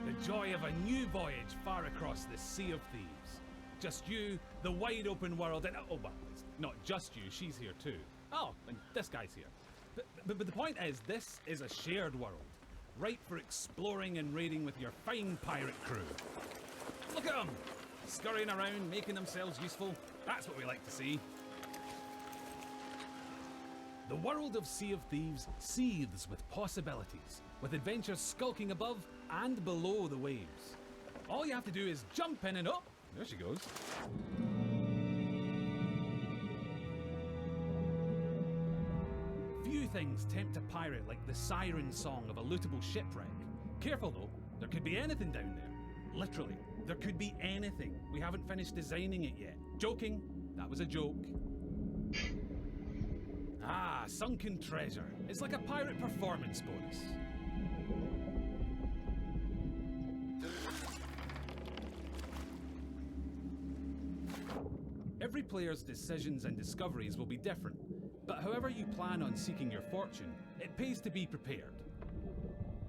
The joy of a new voyage far across the Sea of Thieves. Just you, the wide open world, and oh, well, it's not just you, she's here too. Oh, and this guy's here. But the point is, this is a shared world, right for exploring and raiding with your fine pirate crew. Look at them, scurrying around, making themselves useful. That's what we like to see. The world of Sea of Thieves seethes with possibilities, with adventures skulking above and below the waves. All you have to do is jump in and up. There she goes. Few things tempt a pirate like the siren song of a lootable shipwreck. Careful though, there could be anything down there. Literally, there could be anything. We haven't finished designing it yet. Joking, that was a joke. Ah, sunken treasure. It's like a pirate performance bonus. Every player's decisions and discoveries will be different, but however you plan on seeking your fortune, it pays to be prepared.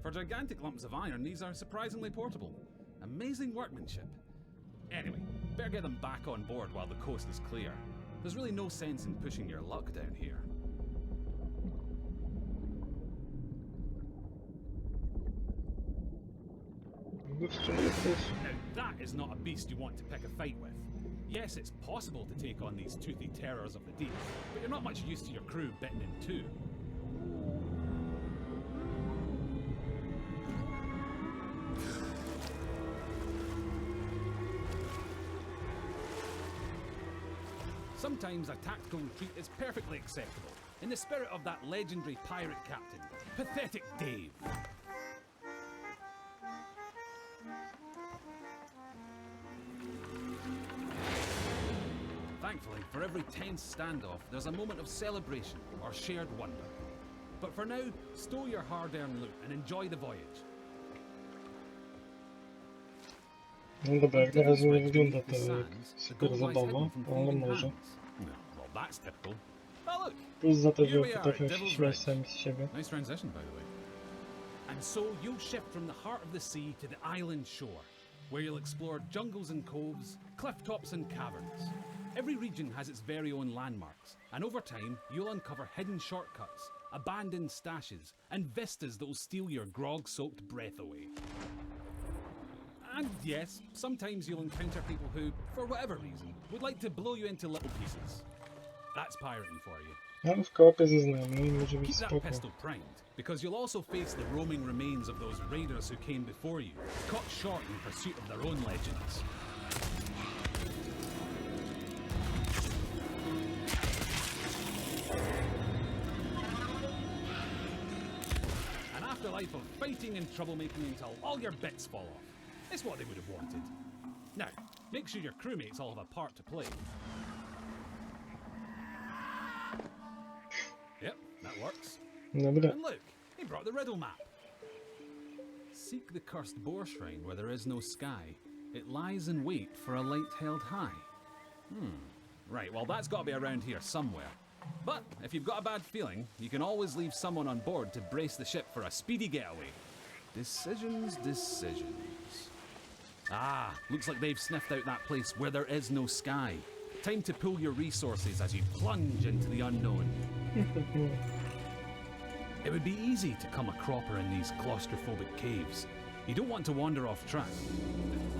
For gigantic lumps of iron, these are surprisingly portable. Amazing workmanship. Anyway, better get them back on board while the coast is clear. There's really no sense in pushing your luck down here. Now that is not a beast you want to pick a fight with. Yes, it's possible to take on these toothy terrors of the deep, but you're not much used to your crew bitten in two. Sometimes a tactical retreat is perfectly acceptable, in the spirit of that legendary pirate captain, Pathetic Dave. Thankfully, for every tense standoff, there's a moment of celebration or shared wonder. But for now, stow your hard-earned loot and enjoy the voyage. No dobra, jak na razie nie wygląda to jak super zabawa, ale może. Plus za to, że potrafią się śmiać sami z siebie. Nice transition, by the way. And so you'll shift from the heart of the sea to the island shore, where you'll explore jungles and coves, cliff tops and caverns. Every region has its very own landmarks, and over time, you'll uncover hidden shortcuts, abandoned stashes, and vistas that will steal your grog-soaked breath away. And yes, sometimes you'll encounter people who, for whatever reason, would like to blow you into little pieces. That's pirating for you. No, w koopie ze znajomymi może być Keep that spoko. pistol primed, because you'll also face the roaming remains of those raiders who came before you, caught short in pursuit of their own legends. An afterlife of fighting and troublemaking until all your bits fall off. It's what they would have wanted. Now, make sure your crewmates all have a part to play. Yep, that works. Dobra. And look, he brought the riddle map. Seek the cursed boar shrine where there is no sky. It lies in wait for a light held high. Right, well that's got to be around here somewhere. But if you've got a bad feeling, you can always leave someone on board to brace the ship for a speedy getaway. Decisions. Ah, looks like they've sniffed out that place where there is no sky. Time to pool your resources as you plunge into the unknown. It would be easy to come a cropper in these claustrophobic caves. You don't want to wander off track.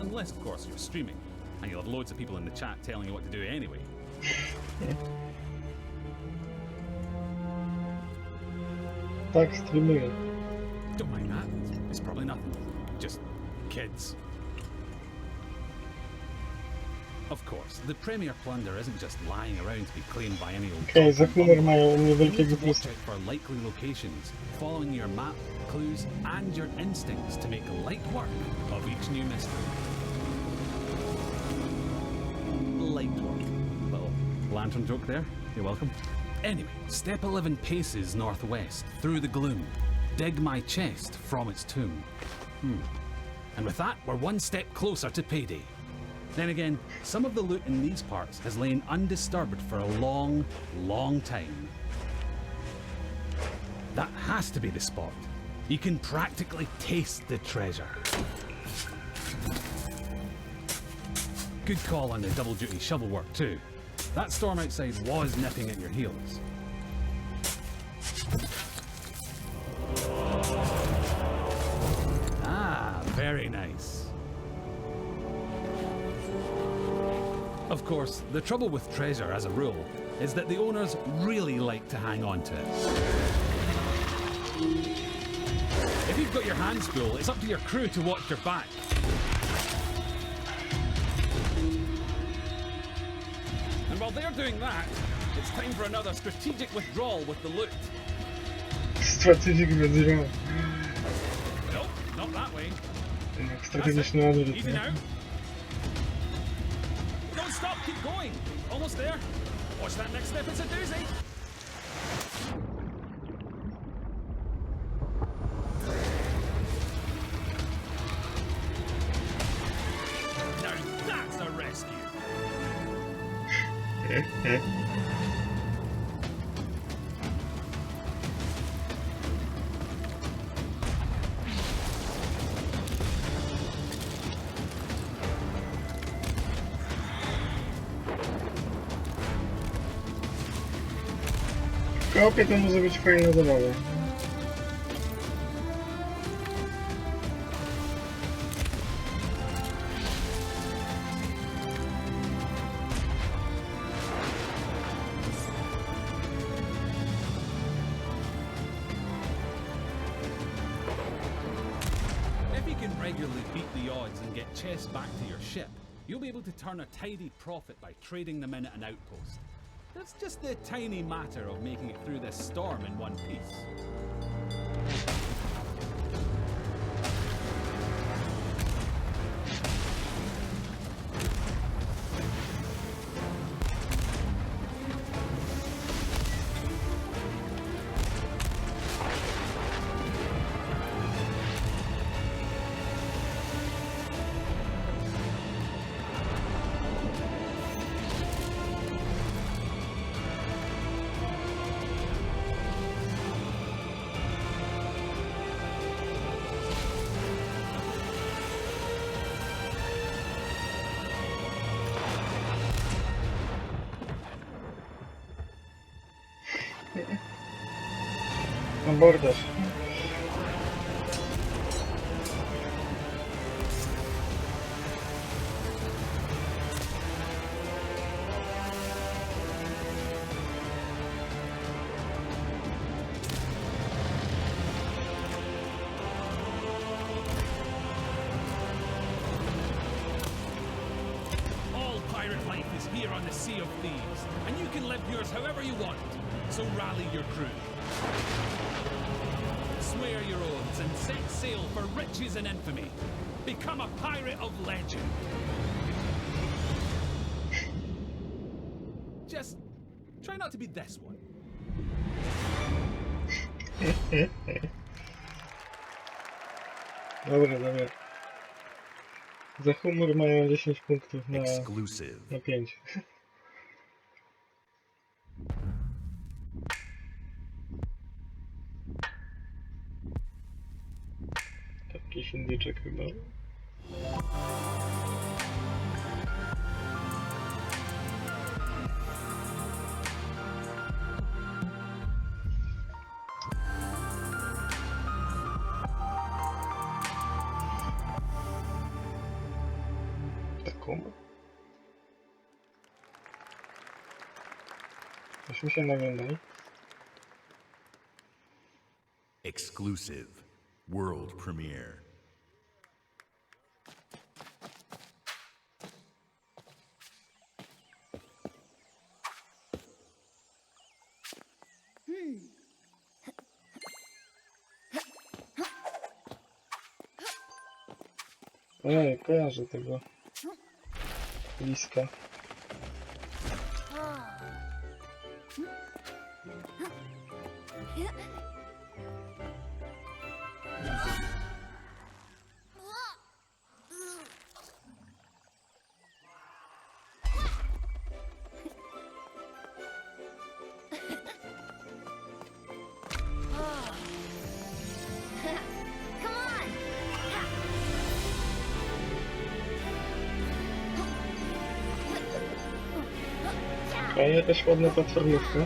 Unless, of course, you're streaming, and you'll have loads of people in the chat telling you what to do anyway. Tak, streamuję. Don't mind that, it's probably nothing. Just kids. Of course, the Premiere plunder isn't just lying around to be claimed by any old... Okej, za humor mają u mnie wielkiego Watch plusa. out for likely locations, following your map, clues, and your instincts to make light work of each new mystery. Light work. Little lantern joke there. You're welcome. Anyway, step 11 paces northwest, through the gloom. Dig my chest from its tomb. And with that, we're one step closer to payday. Then again, some of the loot in these parts has lain undisturbed for a long, long time. That has to be the spot. You can practically taste the treasure. Good call on the double-duty shovel work too. That storm outside was nipping at your heels. Ah, very nice. Of course, the trouble with treasure as a rule is that the owners really like to hang on to it. If you've got your hands full, it's up to your crew to watch your back. And while they're doing that, it's time for another strategic withdrawal with the loot. Strategic withdrawal. Nope, not that way. Strategiczny odwrót. Easy now. Don't stop, keep going. Almost there. Watch that next step, it's a doozy. Now that's a rescue. W koopie to może być fajna zabawa. If you can regularly beat the odds and get chests back to your ship, you'll be able to turn a tidy profit by trading them in at an outpost. It's just the tiny matter of making it through this storm in one piece. Abordaż. All pirate life is here on the Sea of Thieves, and you can live yours however you want. So rally your crew. Swear your oaths and set sail for riches and infamy. Become a pirate of legend. Just try not to be this one. Dobra, dobra. Za humor mają 10 punktów na 5. Jakiś indyczek chyba. Tacoma. Myśmy się nawiązali. Exclusive. World premiere. Ojej, kojarzę tego liska. Okej, jakaś ładna platformówka.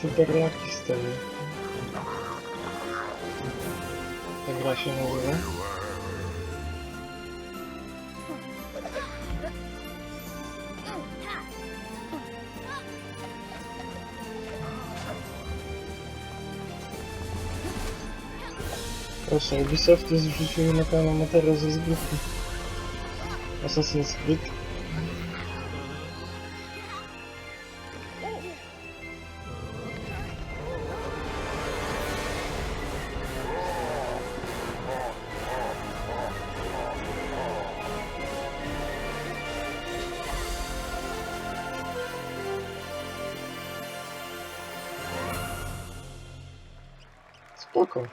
Super Lucky stoi. Ta gra się nazywa. Proszę, Ubisoft zrzucił na kanał materiał ze zgrywki Assassin's Creed. Spoko.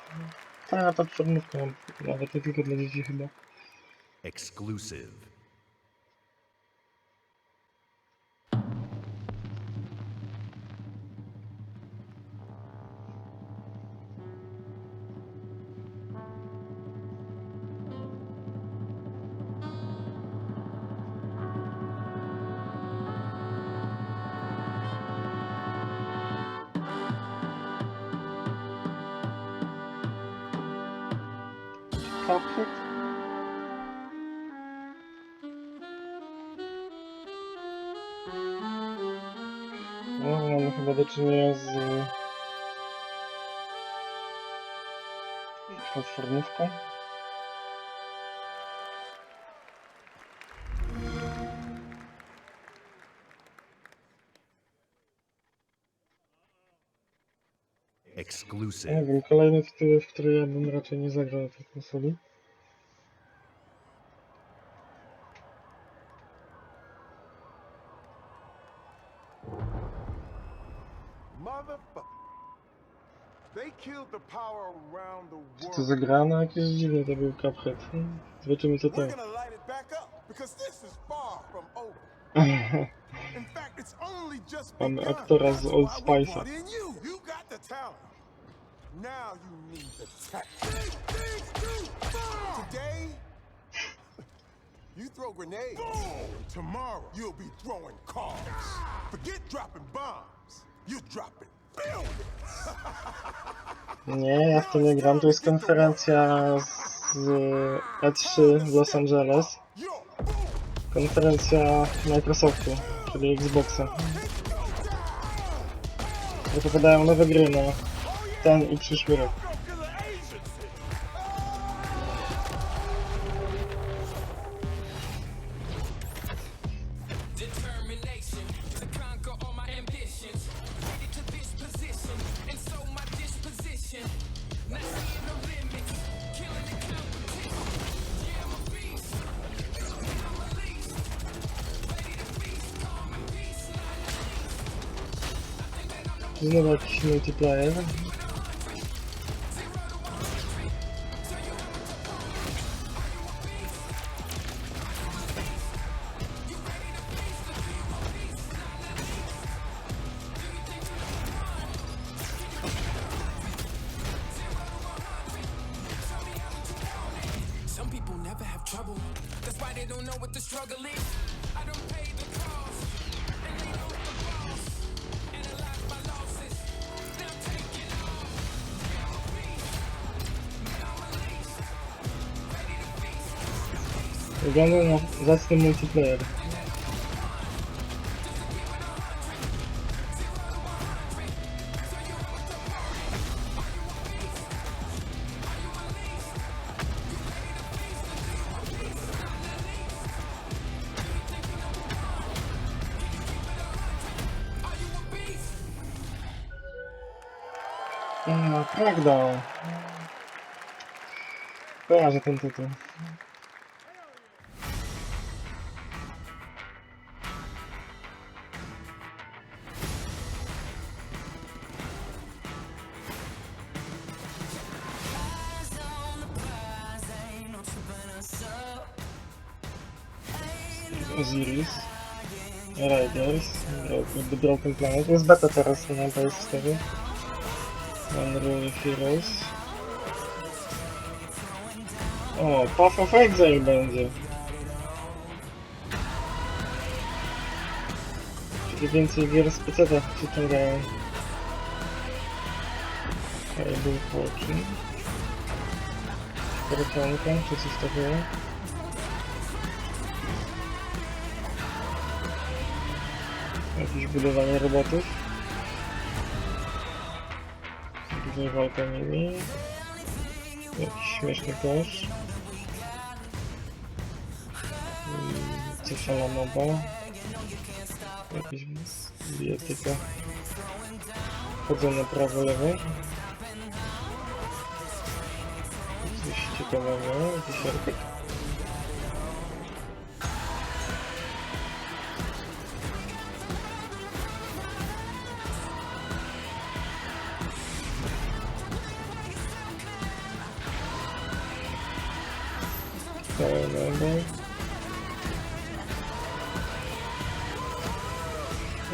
Fajna platformówka, nawet nie tylko dla dzieci chyba. Exclusive. Cuphead? No, mamy chyba do czynienia z platformówką. Exclusive. Nie wiem, kolejny tytuł, w który ja bym raczej nie zagrał na tej konsoli. Co to za gra? No jakieś dziwne to był Cuphead. Zobaczymy co to. Mamy aktora z Old Spice'a. Now you need the tech. Today, you throw grenades. Boom. Tomorrow, you'll be throwing cars. Forget dropping bombs. You're dropping buildings. Nie, ja w to nie gram. To jest konferencja z E3 w Los Angeles. Konferencja Microsoftu, czyli Xboxa. Zapowiadają nowe gry na ten i przyszły rok. Znowu jakiś multiplayer. Wygląda na zacny multiplayer. Crackdown. Kojarzę ten tytuł. Osiris, Riders, The Broken Planet, jest beta teraz na PS4, Unreal Heroes. O, Path of Exile będzie. Czyli więcej gier z PC-ta przyciągają. Terrible Fortune. Skorocionka, czy coś takiego. Jakieś budowanie robotów. Tutaj walka nimi. Jakiś śmieszny kosz. Coś ala moba. Jakieś bijatyka. Chodzą na prawo, lewo. Coś ciekawego, jakiś artyk.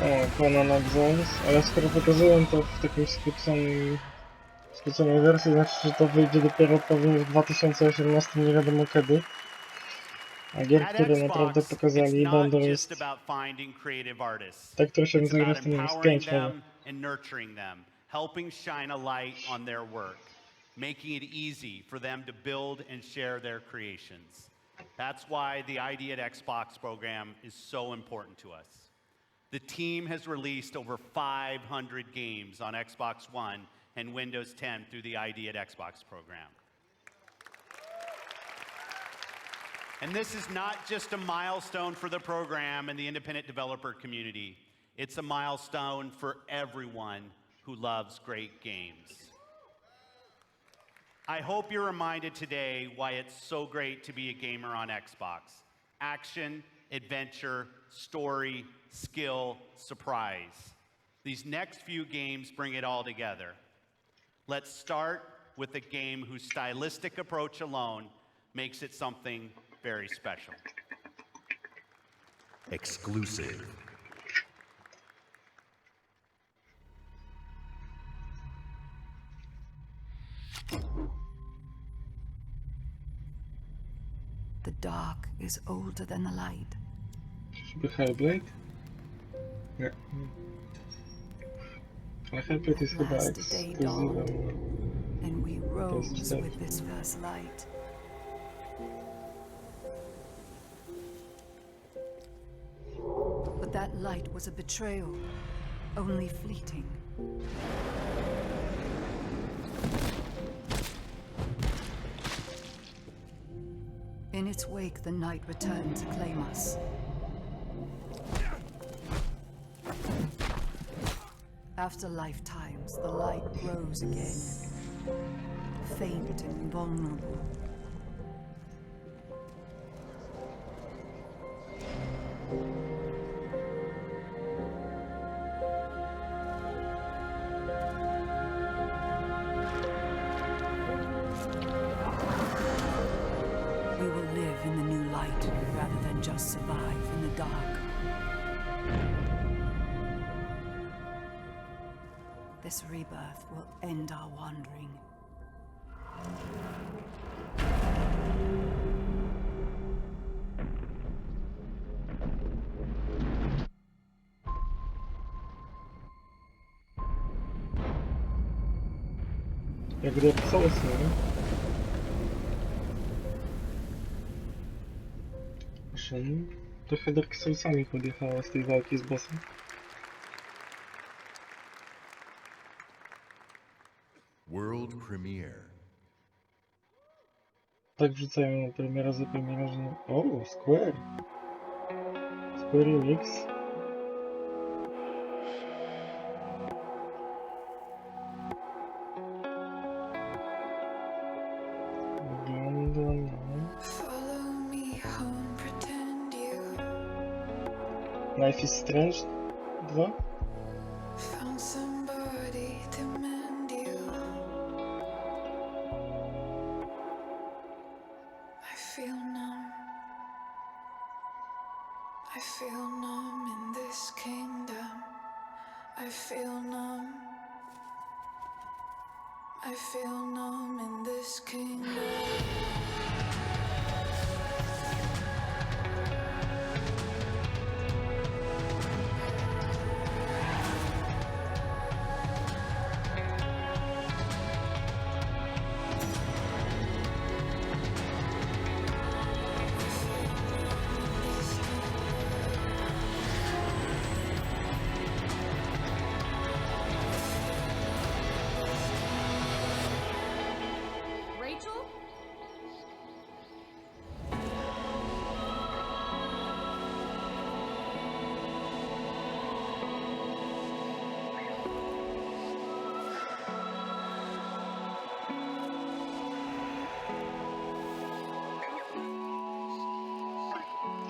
O, Conan Exiles, ale skoro pokazują to w takim skróconej wersji, znaczy, że to wyjdzie dopiero pewnie w 2018, nie wiadomo kiedy. A gier, które naprawdę pokazali, będą jest... Tak, które się zagra w tym z 5 helping shine a light on their work, making it easy for them to build and share their creations. That's why the ID at Xbox program is so important to us. The team has released over 500 games on Xbox One and Windows 10 through the ID at Xbox program. And this is not just a milestone for the program and the independent developer community. It's a milestone for everyone who loves great games. I hope you're reminded today why it's so great to be a gamer on Xbox. Action, adventure, story, skill, surprise. These next few games bring it all together. Let's start with a game whose stylistic approach alone makes it something very special. Exclusive. The dark is older than the light. Czyżby Hellblade? Nie. Ale Hellblade jest chyba ekskluzywem. And we rose with this first light. But that light was a betrayal, only fleeting. In its wake, the night returned to claim us. After lifetimes, the light grows again, faint and vulnerable. We will live in the new light rather than just survive in the dark. This rebirth will end our wandering. Jak Dark Souls, nie? Trochę Dark Soulsami podjechała z tej walki z bossem. World Premiere. Tak wrzucają na premiera za premiera, że... O, Square! Square Enix. Life is Strange 2. Found somebody to mend you. I feel numb. I feel numb in this kingdom. I feel numb. I feel numb in this kingdom. Rachel?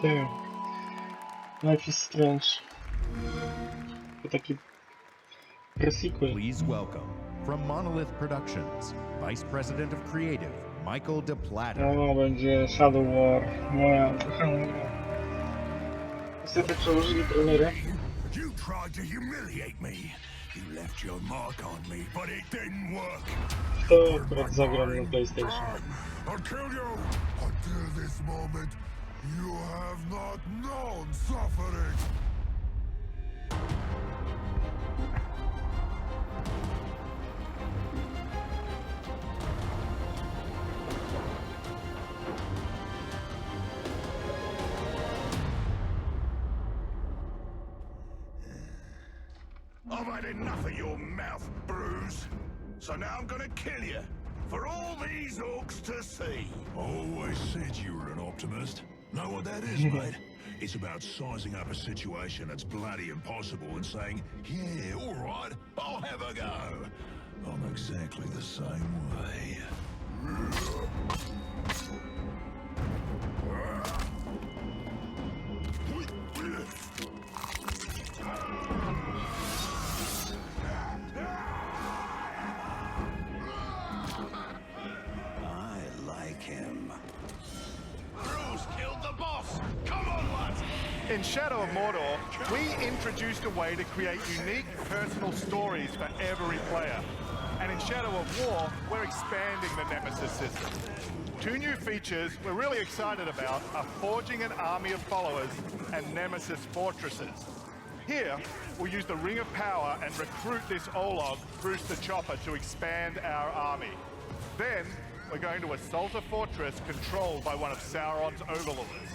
Tak. Life is Strange. To taki pre-sequel. Please welcome, from Monolith Productions, Vice President of Creative, Michael DePlatter. No, będzie Shadow War. Moja kochana gra. Niestety przełożyli premierę. You tried to humiliate me. You left your mark on me, but it didn't work. To akurat zagram na PlayStation. I'll kill you. Until this moment, you have not known suffering. I've had enough of your mouth, Bruce. So now I'm gonna kill you. For all these orcs to see. Always said you were an optimist. Know what that is, mate? It's about sizing up a situation that's bloody impossible and saying, yeah, all right, I'll have a go. I'm exactly the same way. I like him. Bruce killed the boss! Come on, lads! In Shadow of Mordor, we introduced a way to create unique personal stories for every player. And in Shadow of War, we're expanding the Nemesis system. Two new features we're really excited about are forging an army of followers and Nemesis fortresses. Here, we'll use the Ring of Power and recruit this Olog, Bruce the Chopper, to expand our army. Then, we're going to assault a fortress controlled by one of Sauron's overlords.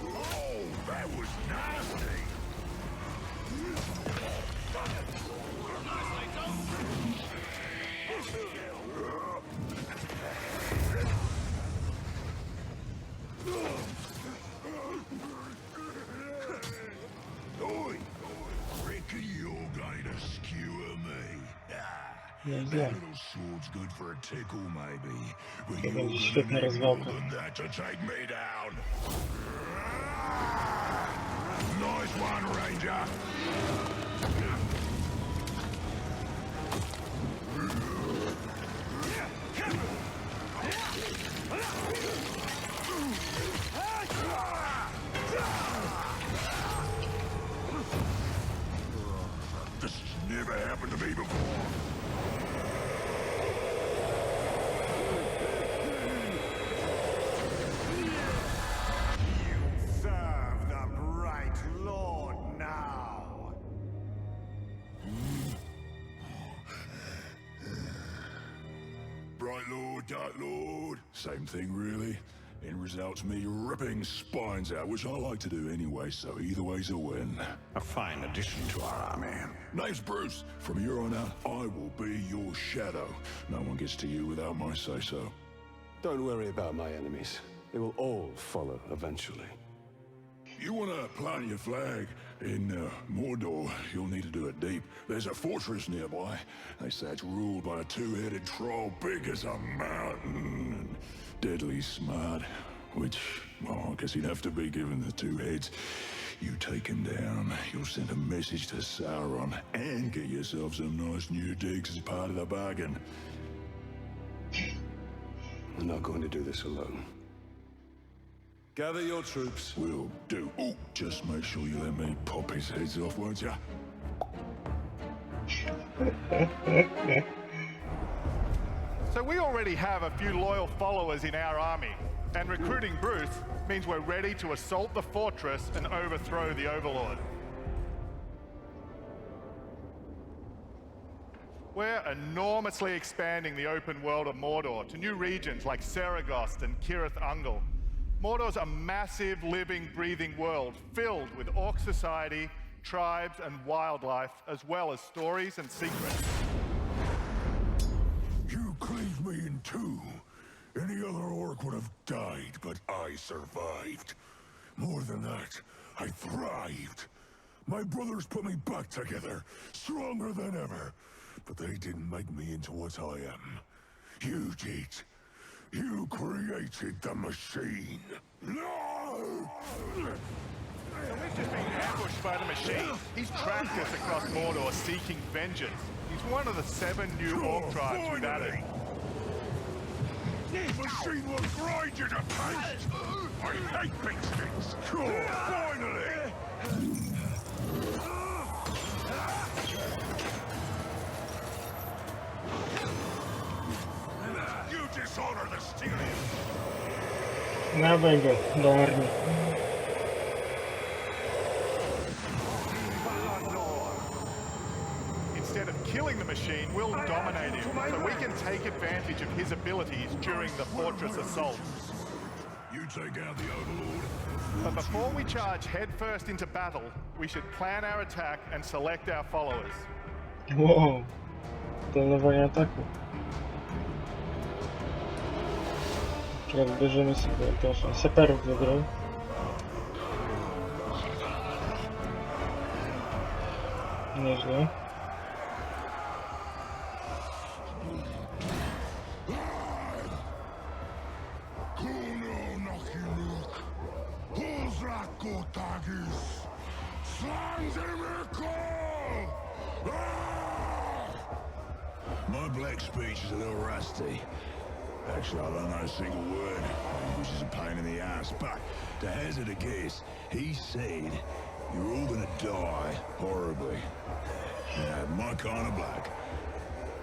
Oh, that was nasty. Oi, reckon you're going to skewer me. That little sword's good for a tickle, maybe. But To you're będzie gonna świetna need more rozwałka. than that to take me down. Nice one, Ranger. This has never happened to me before. Serve the bright lord now! Bright Lord, Dark Lord. Same thing, really. End result's me ripping spines out, which I like to do anyway, so either way's a win. A fine addition to our army. Name's Bruce. From here on out, I will be your shadow. No one gets to you without my say-so. Don't worry about my enemies. They will all follow eventually. You want to plant your flag in Mordor, you'll need to do it deep. There's a fortress nearby. They say it's ruled by a two-headed troll big as a mountain and deadly smart. Which, well, I guess he'd have to be given the two heads. You take him down, you'll send a message to Sauron, and get yourself some nice new digs as part of the bargain. I'm not going to do this alone. Gather your troops. Will do. Oh, just make sure you let me pop his heads off, won't ya? So we already have a few loyal followers in our army, and recruiting Bruce means we're ready to assault the fortress and overthrow the Overlord. We're enormously expanding the open world of Mordor to new regions like Saragost and Cirith Ungol. Mordor's a massive, living, breathing world filled with orc society, tribes, and wildlife, as well as stories and secrets. You cleaved me in two. Any other orc would have died, but I survived. More than that, I thrived. My brothers put me back together, stronger than ever. But they didn't make me into what I am. You did. You created the machine. No! So we've just been ambushed by the machine. He's tracked us across Mordor seeking vengeance. He's one of the 7 new orc tribes we've added. The machine will grind you to paste! I hate big sticks! Finally! You dishonor the Styrians! Dawaj go do armii. Instead of killing the machine, we'll dominate him, so we can take advantage of his abilities during the fortress assault. You take out the Overlord. But before we charge headfirst into battle, we should plan our attack and select our followers. Wow. Planowanie ataku. Teraz bierzemy sobie też saperów wybrał. Nieźle. My black speech is a little rusty. Actually, I don't know a single word, which is a pain in the ass, but to hazard a guess, he said you're all gonna die horribly. Yeah, my kind of black.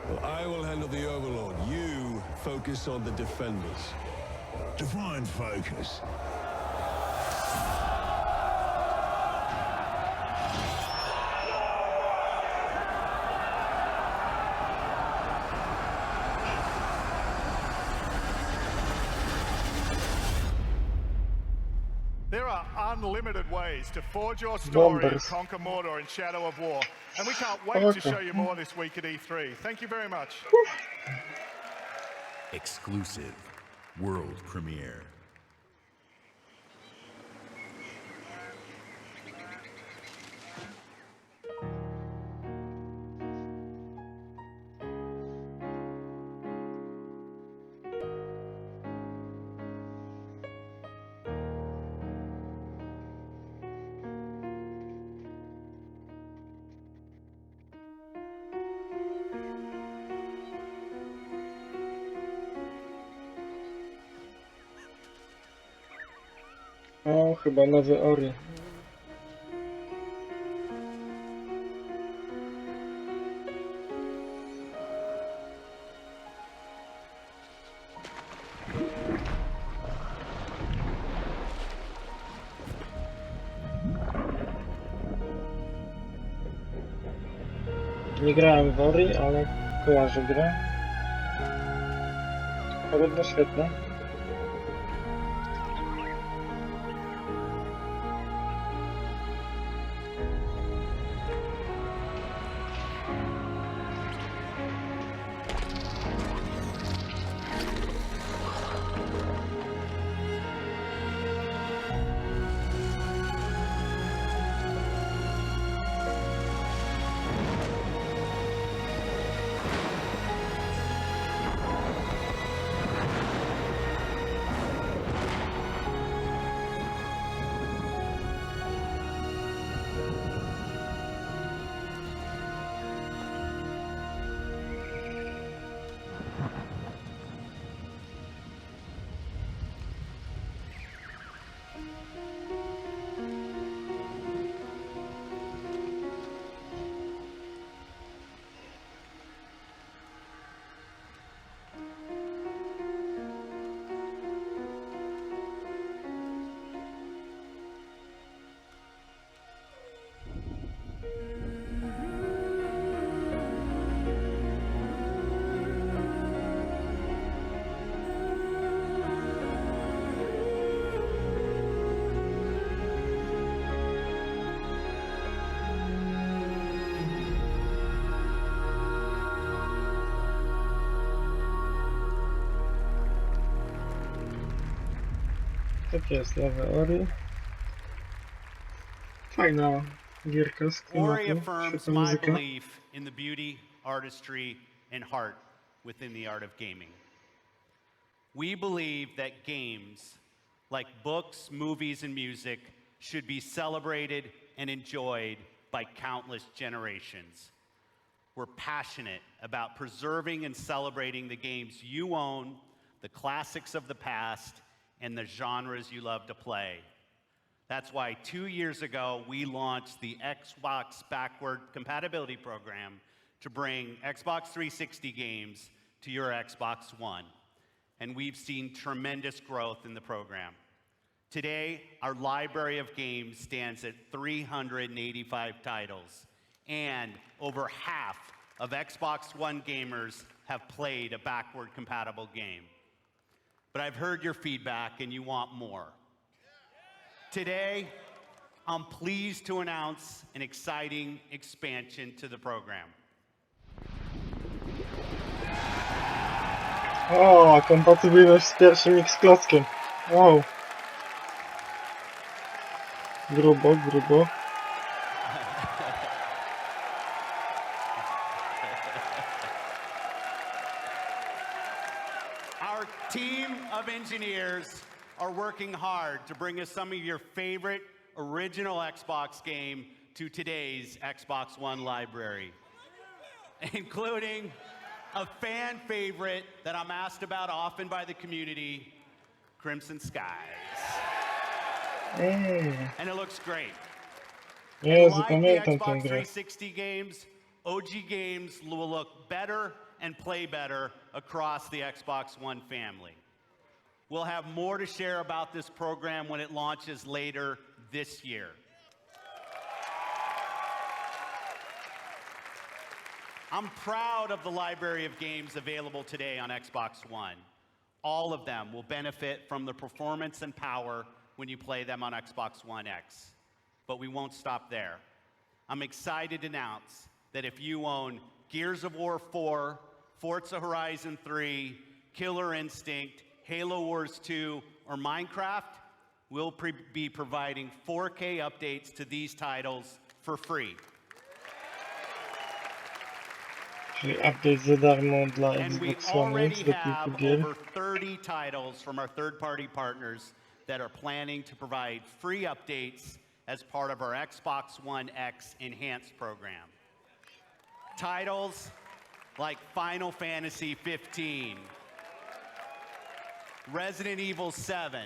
Well, I will handle the Overlord. You focus on the defenders. Define focus. There are unlimited ways to forge your story and conquer Mordor in Shadow of War, and we can't wait to show you more this week at E3. Thank you very much. Exclusive world premiere. O, chyba nowy Ori. Nie grałem w Ori, ale kojarzę grę. Podobno świetna. Tak jest, Lewe Ori. Fajna gierka z Ori klimatu, affirms świetna my muzyka. belief in the beauty, artistry, and heart within the art of gaming. We believe that games, like books, movies, and music, should be celebrated and enjoyed by countless generations. We're passionate about preserving and celebrating the games you own, the classics of the past, and the genres you love to play. That's why 2 years ago, we launched the Xbox Backward Compatibility Program to bring Xbox 360 games to your Xbox One. And we've seen tremendous growth in the program. Today, our library of games stands at 385 titles, and over half of Xbox One gamers have played a backward compatible game. But I've heard your feedback and you want more. Today, I'm pleased to announce an exciting expansion to the program. O, kompatybilność z pierwszym X-klockiem. Wow. Grubo, grubo. Our team of engineers are working hard to bring us some of your favorite original Xbox game to today's Xbox One library, including a fan favorite that I'm asked about often by the community, Crimson Skies. And it looks great. Jezu, Like the pamiętam tę Xbox grę. 360 games, OG games will look better and play better across the Xbox One family. We'll have more to share about this program when it launches later this year. I'm proud of the library of games available today on Xbox One. All of them will benefit from the performance and power when you play them on Xbox One X. But we won't stop there. I'm excited to announce that if you own Gears of War 4, Forza Horizon 3, Killer Instinct, Halo Wars 2, or Minecraft, we'll be providing 4K updates to these titles for free. Czyli update za darmo dla And we Xbox One already X do have kilku gier. over 30 titles from our third-party partners that are planning to provide free updates as part of our Xbox One X Enhanced program. Titles like Final Fantasy 15, Resident Evil 7,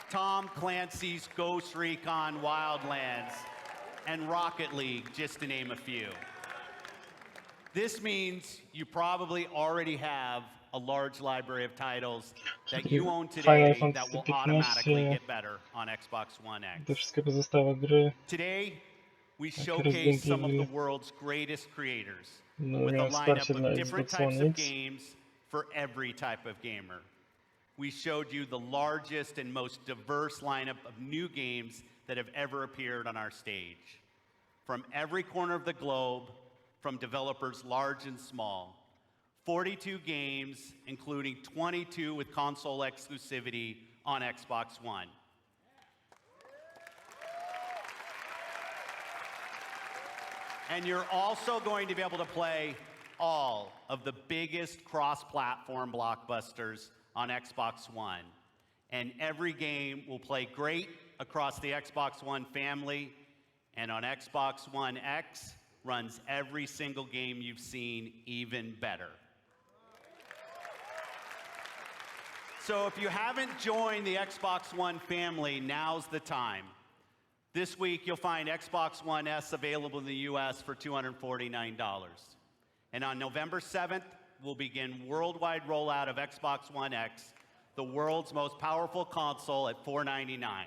Tom Clancy's Ghost Recon Wildlands, and Rocket League, just to name a few. This means you probably already have a large library of titles that you own today that will automatically get better on Xbox One X. Te wszystkie pozostałe gry. Today, we Jak showcase Resident some of the Evil. world's greatest creators No, with a miałem lineup wsparcie dla of different Xbox types One of X. games for every type of gamer. We showed you the largest and most diverse lineup of new games that have ever appeared on our stage. From every corner of the globe, from developers large and small. 42 games, including 22 with console exclusivity on Xbox One. And you're also going to be able to play all of the biggest cross-platform blockbusters on Xbox One. And every game will play great across the Xbox One family, and on Xbox One X runs every single game you've seen even better. So if you haven't joined the Xbox One family, now's the time. This week, you'll find Xbox One S available in the US for $249. And on November 7th, we'll begin worldwide rollout of Xbox One X, the world's most powerful console, at $499.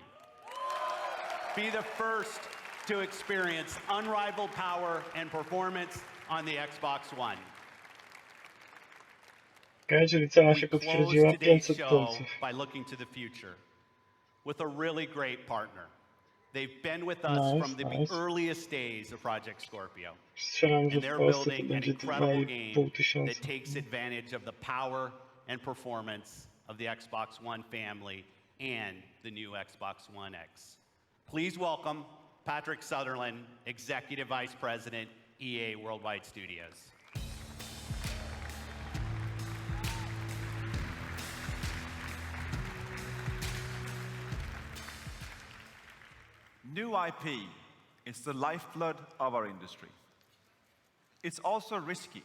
Be the first to experience unrivaled power and performance on the Xbox One. Okej, czyli cena się We close potwierdziła, today's 500 show dolców. by looking to the future with a really great partner. They've been with us Nice, from the nice. earliest days of Project Scorpio. Strzelam, że And w they're Polsce to building an będzie incredible game 2,500. that takes advantage of the power and performance of the Xbox One family and the new Xbox One X. Please welcome Patrick Söderlund, Executive Vice President, EA Worldwide Studios. New IP is the lifeblood of our industry. It's also risky.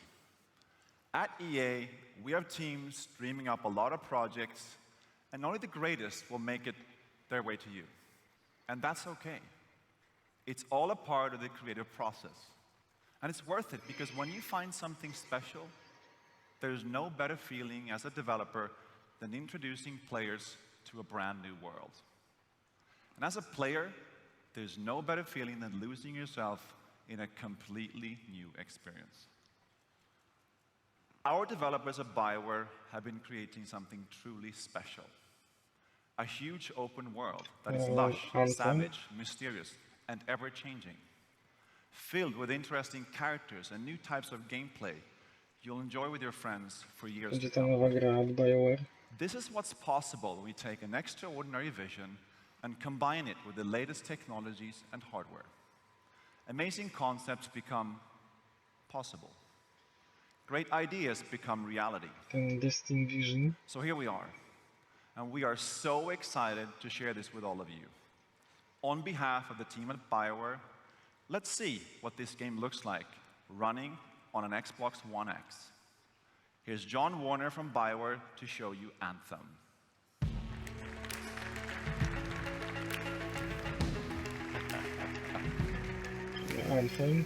At EA, we have teams dreaming up a lot of projects, and only the greatest will make it their way to you. And that's okay. It's all a part of the creative process. And it's worth it, because when you find something special, there's no better feeling as a developer than introducing players to a brand new world. And as a player, there's no better feeling than losing yourself in a completely new experience. Our developers at BioWare have been creating something truly special. A huge open world that is lush, savage, mysterious, and ever-changing. Filled with interesting characters and new types of gameplay you'll enjoy with your friends for years to Będzie to come. nowa gra od BioWare. This is what's possible when we take an extraordinary vision and combine it with the latest technologies and hardware. Amazing concepts become possible. Great ideas become reality. Ten Destin Vision. So here we are, and we are so excited to share this with all of you. On behalf of the team at BioWare, let's see what this game looks like running on an Xbox One X. Here's John Warner from BioWare to show you Anthem. Anthem.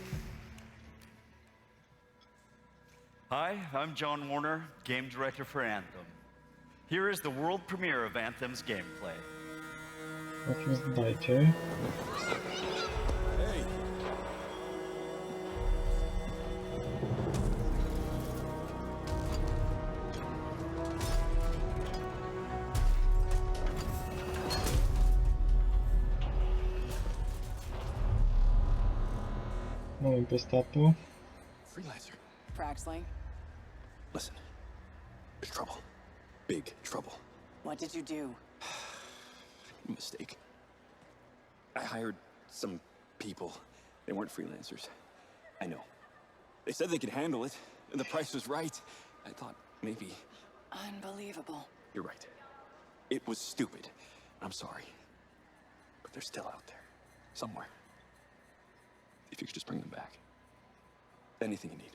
Hi, I'm John Warner, Game Director for Anthem. Here is the world premiere of Anthem's gameplay. Jakim zdajcie. Mamy postapu. Freelancer. Fraxley, Listen, there's trouble. Big trouble. what did you do? Mistake. I hired some people. They weren't freelancers. I know. They said they could handle it, and the price was right. I thought maybe... Unbelievable. You're right. It was stupid. I'm sorry. But they're still out there. Somewhere. If you could just bring them back. Anything you need.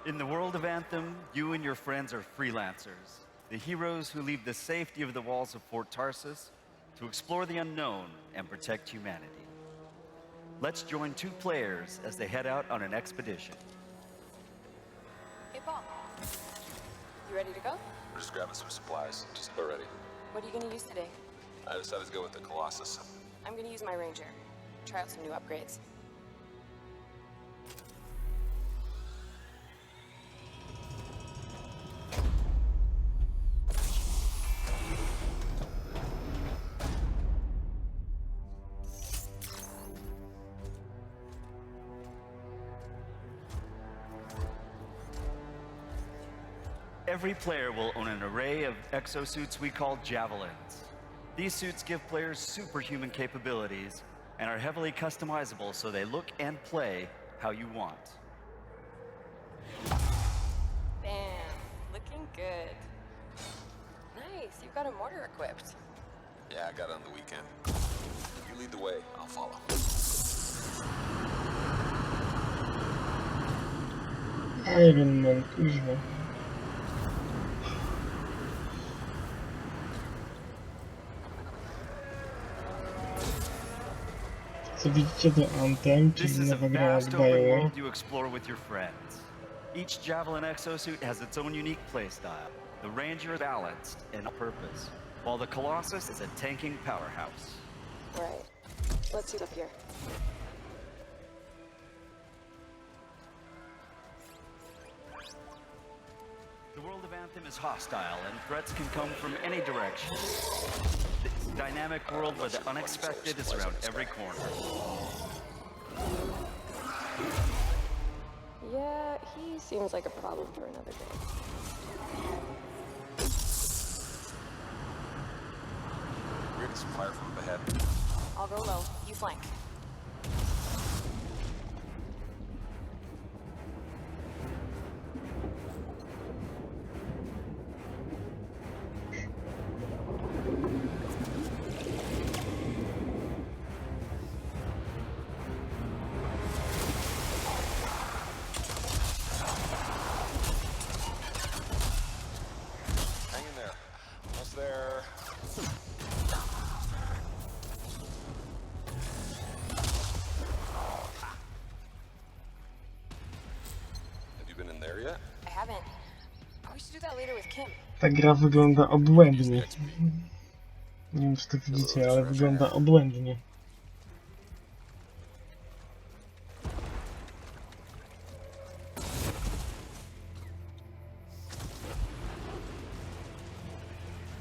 In the world of Anthem, you and your friends are freelancers, the heroes who leave the safety of the walls of Fort Tarsus to explore the unknown and protect humanity. Let's join two players as they head out on an expedition. Hey, Paul. You ready to go? We're just grabbing some supplies. Just about ready. What are you going to use today? I decided to go with the Colossus. I'm going to use my Ranger. Try out some new upgrades. Every player will own an array of exosuits we call Javelins. These suits give players superhuman capabilities and are heavily customizable so they look and play how you want. Bam. Looking good. Nice. You've got a mortar equipped. Yeah, I got it on the weekend. You lead the way, I'll follow. Iron Man, kuźwa. Co widzicie to Anthem, This czyli is a nowa gra od vast open BioWare. world you explore with your friends. Each Javelin exosuit has its own unique playstyle. The Ranger is balanced and on purpose, while the Colossus is a tanking powerhouse. Right. Let's see up here. The world of Anthem is hostile, and threats can come from any direction. It's a dynamic world where the unexpected is around every corner. he seems like a problem for another day. We're getting some fire from up ahead. I'll go low. You flank. Hang in there. Almost there. Have you been in there yet? I haven't. We should do that later with Kim. Ta gra wygląda obłędnie. Nie wiem, czy to widzicie, ale wygląda obłędnie.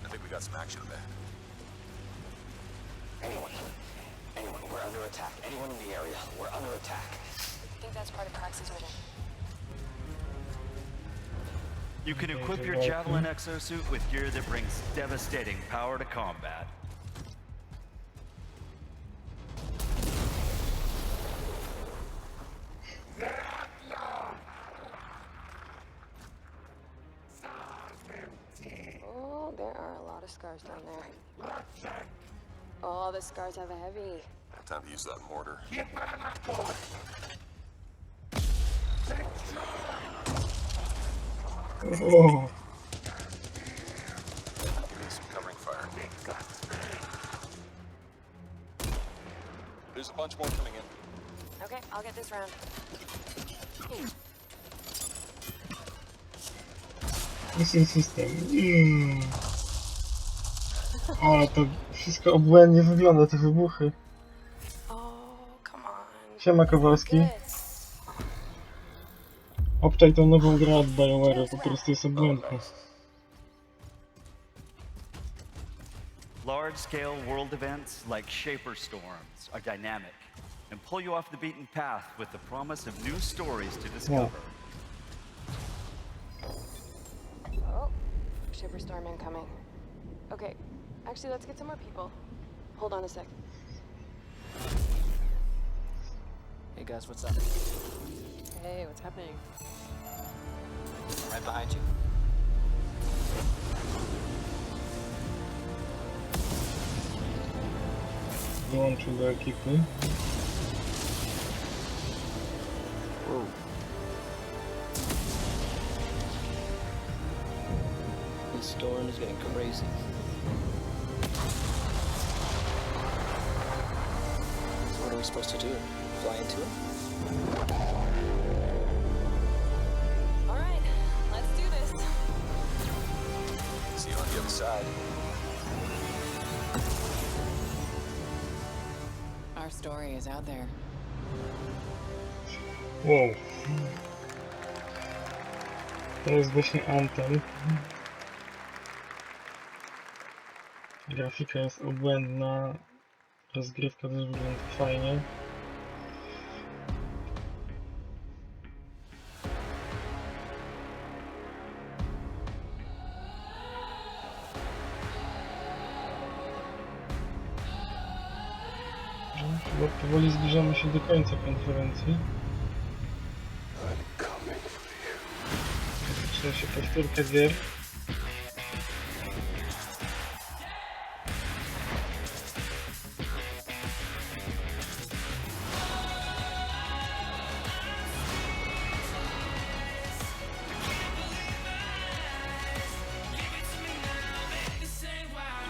I think we got some action there. Anyone, we're under attack. Anyone in the area, we're under attack. I think that's part of Prax's mission. You can equip your Javelin exosuit with gear that brings devastating power to combat. Oh, there are a lot of scars down there. Oh, the scars have a heavy. Time to use that mortar. Oh. Some covering fire. There's a bunch more coming in. Okay, I'll get this round. Mission system. Ale to wszystko obłędnie wygląda, te wybuchy. Siema Kowalski. Obczaj tą nową grę od BioWare'a, po prostu jest obłędna. Large-scale world events like Shaper Storms are dynamic and pull you off the beaten path with the promise of new stories to discover. Oh, Shaper Storm incoming. Okay, actually, let's get some more people. Hold on a sec. Hey guys, what's up? Hey, what's happening? I'm right behind you. Dołączył do ekipy. Whoa. This storm is getting crazy. So what are we supposed to do? Fly into it? All right, let's do this. See you on the other side. Our story is out there. Wow. To jest właśnie Anthem. Grafika jest obłędna. Rozgrywka też wygląda fajnie. Chyba powoli zbliżamy się do końca konferencji. Zaczyna się powtórka gier.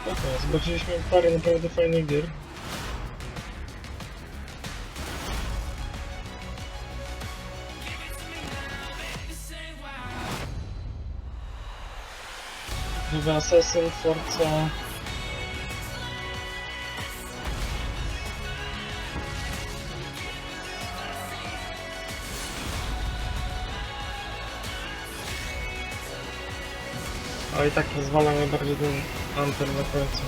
Okay, zobaczyliśmy parę naprawdę fajnych gier. Nowy Assassin, Forza. A i tak rozwala najbardziej ten Anthem na końcu.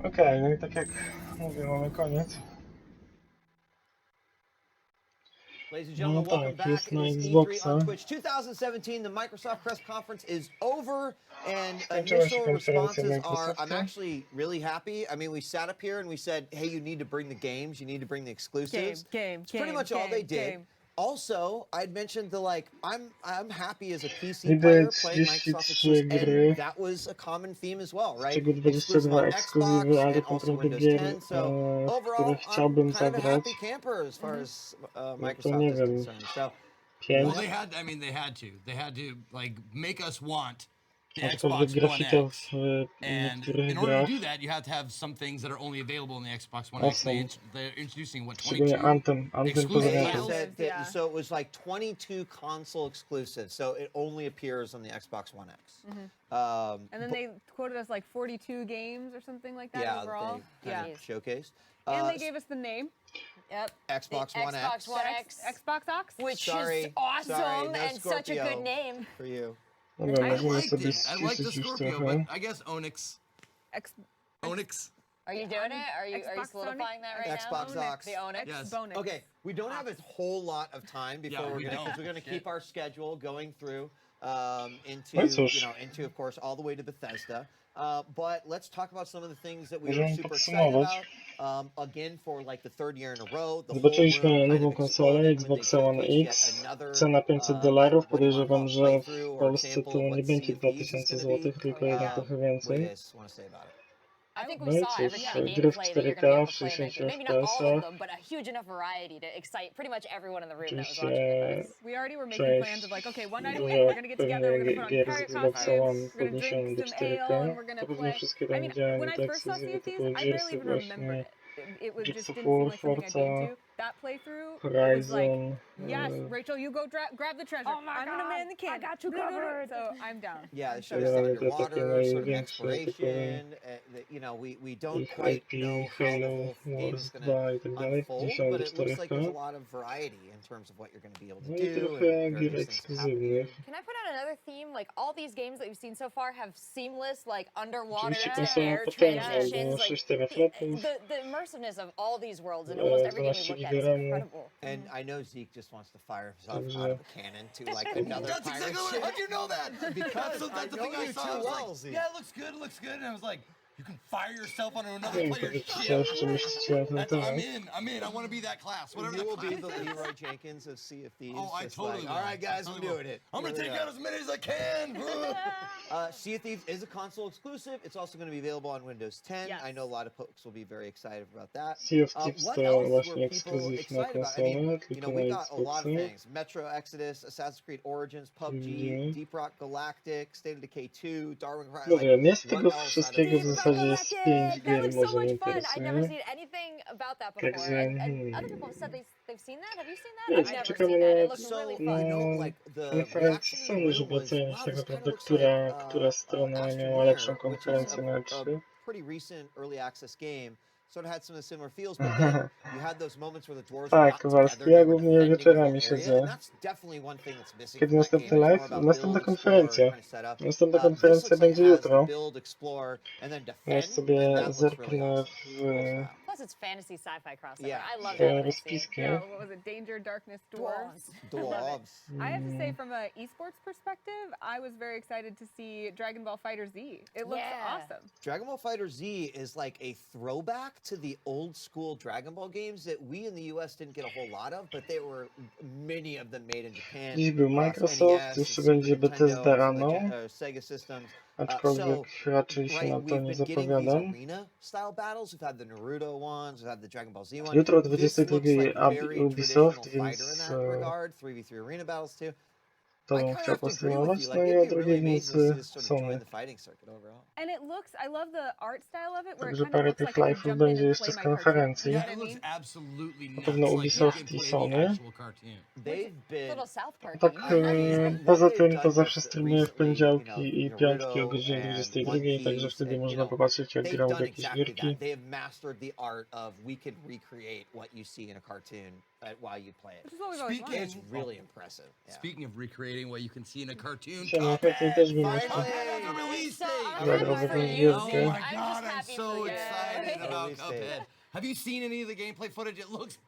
Okej, no i tak jak mówię, mamy koniec. Ladies and No gentlemen, welcome tak, back. jest It na is E3 Xboxa. on Twitch 2017. The Microsoft press conference is over, and Skończyła się initial konferencja responses are, I'm Microsoftu. actually really happy. I mean, we sat up here and we said, hey, you need to bring the games, you need to bring the exclusives. It's pretty much all they did. Also, I'd mentioned the I'm happy as a PC player playing Microsoft exclusives, and that was a common theme as well, Z right? czego Exclusive 22 on ekskluzywy, Xbox ale and tak also naprawdę Windows gier, 10. So w overall, które chciałbym I'm kind of a zagrać. happy camper as far as No to Microsoft nie is wiem, concerned. So. 5. Well, they had to like make us want the Aczkolwiek Xbox One grafika X. w And niektórych in order grach, to do that, you have to have some things that are only available on the Xbox One X. awesome. They're introducing what, Szczególnie 22 Anthem exclusive They titles? said that, so it was like 22 console exclusives, so it only appears on the Xbox One X. And then they quoted us like 42 games or something like that yeah, overall. they kind of showcased. And they gave us the name. Yep. Xbox One X. One X. Xbox Ox. Which Sorry, is awesome sorry, no and such a Scorpio good name. for you. Dobra, I możemy liked sobie it. I like the ściszyć już Scorpio, trochę. but I guess Onyx. Onyx. Are you doing it? Are you solidifying that right Xbox now? Ox. The Onyx. Yes. Okay, we don't have a whole lot of time before because we're gonna keep our schedule going through into of course all the way to Bethesda. But let's talk about some of the things that we were super excited about. Again, for like the third year in a row. Zobaczyliśmy nową konsolę Xbox One X, cena $500, podejrzewam, że w Polsce to nie będzie 2000 zł, tylko jednak trochę więcej. I think No we i saw every cóż, kind of gry w gameplay that you're going to be 4K, able w to play in 60 Maybe not all of FPS-ach. them, but a huge enough variety to excite pretty much everyone in the room that was Oczywiście watching this. We already were making plans of like, okay, one night a week dużo we're gonna get together, we're gonna pewnie put on gier z pirate Xboxa One costumes, we're gonna podniesiono drink do some ale, 4K. and we're To gonna pewnie play. wszystkie I tam mean, widziałem when I te first saw ekskluzywy Thieves, typu I barely Gearsy even remembered właśnie, it. It was Gears just of didn't War, seem like something I'd Forza, been to. That playthrough, it was like, Horizon, yes, Rachel, you go grab the treasure. Oh my I'm gonna man the can. I got you covered. So I'm down. Yeah, I'm it so shows Generalnie the te takie underwater sort of największe typowe exploration. You know, we don't ich quite IP, know how the Halo, whole game Wars is 2 going i tak to dalej, unfold, podniesione but do it looks like 4K. there's a lot of variety in terms of what you're going to be able to No i do. trochę and gier various things happen. ekskluzywnych. Can I put out another theme? Like all these games that we've seen so far have seamless, like underwater Oczywiście to konsola air potężna, transitions. bo Like 6 teraflopów, the immersiveness of all these worlds and almost every game we 12 looked at is GB incredible. And I know Zeke just wants to fire himself Także out of a cannon to like another That's pirate exactly what. ship. How'd you know that? Because That's the I thing know I you saw. I too was well, like, Zeke. yeah, it looks good. And I was like, you can fire yourself onto another nie wiem, player's co ship. jeszcze myślicie na ten I'm temat. in. I want to be that class. Whatever You that will be class the is. Leroy Jenkins of Sea of Thieves. Oh, I just totally like, will. all right, guys, I we're totally will. doing it. I'm going to take out as many as I can. Sea of Thieves is a console exclusive. It's also going to be available on Windows 10. Yes. I know a lot of folks will be very excited about that. Sea of Thieves What to else właśnie were people ekskluzyw na excited about? I mean, konsolę, you know, tylko we na got a lot of Xboxie. things. Metro Exodus, Assassin's Creed Origins, PUBG, Mhm. Deep Rock Galactic, State of Decay 2, Darwin. No wiem, jest what tego else out of wszystkiego w this? zasadzie jest 5 That gier, looks so może much mnie fun. I've never interesuje. seen anything about that before. Także, And other people have said they've seen that. Have you seen that? Nie, I've never czekamy seen that. It na, looks really na fun. konferencji Sony, żeby ocenić tak naprawdę, która strona miała lepszą konferencję na E3. Pretty recent early access game. Sort of had some of the similar feels, but then you had those moments where the dwarves Tak, got Kowalski, together, ja they were głównie defending the wieczorami whole area, siedzę. and that's definitely one thing that's missing Kiedy from that następny game. It's more live? about Następna build, konferencja. explore, kind of setup. Następna This konferencja looks like będzie it has jutro. the build, explore, and then Ja defend, sobie and that looks really zerknę awesome. Plus, it's fantasy sci-fi crossover. Yeah. I love w that. rozpiskę. Yeah, what was it? Danger, Darkness, Dwarves. I love it. Dwarves. I have to say, from an esports perspective, I was very excited to see Dragon Ball FighterZ. It looks awesome. Dragon Ball FighterZ is like a throwback to the old school Dragon Ball games that we in the US didn't get a whole lot of, but there were many of them made in Japan. Dziś był Microsoft, jeszcze będzie Bethesda rano, Sega systems. aczkolwiek raczej się na to nie zapowiadam. Jutro o 22:00 Ubisoft, więc to bym chciał postreamować, no i o 2:00 w nocy Sony. And it looks, I love the art style of it, where it Także kind of parę looks tych like I could live'ów jump in będzie and jeszcze play z my cartoon. konferencji. You Yeah, know it what I looks mean? absolutely Na nuts. pewno Like, Ubisoft you i can play the Sony. actual cartoon. They've been... Little South Park. Tak, poza tym to zawsze streamuję w poniedziałki i piątki o godzinie 22:00, także wtedy można popatrzeć, jak grał w jakieś gierki. They have mastered the art of we could recreate what you see in a cartoon while you play it. Which is what we've always wanted. It's really impressive. Yeah. Speaking of recreating what you can see in a cartoon, Siema, chętnie też bym jeszcze Cuphead has a release date! zagrał w jakąś gierkę. Oh my god, I'm so excited about Cuphead. Have you seen any of the gameplay footage? It looks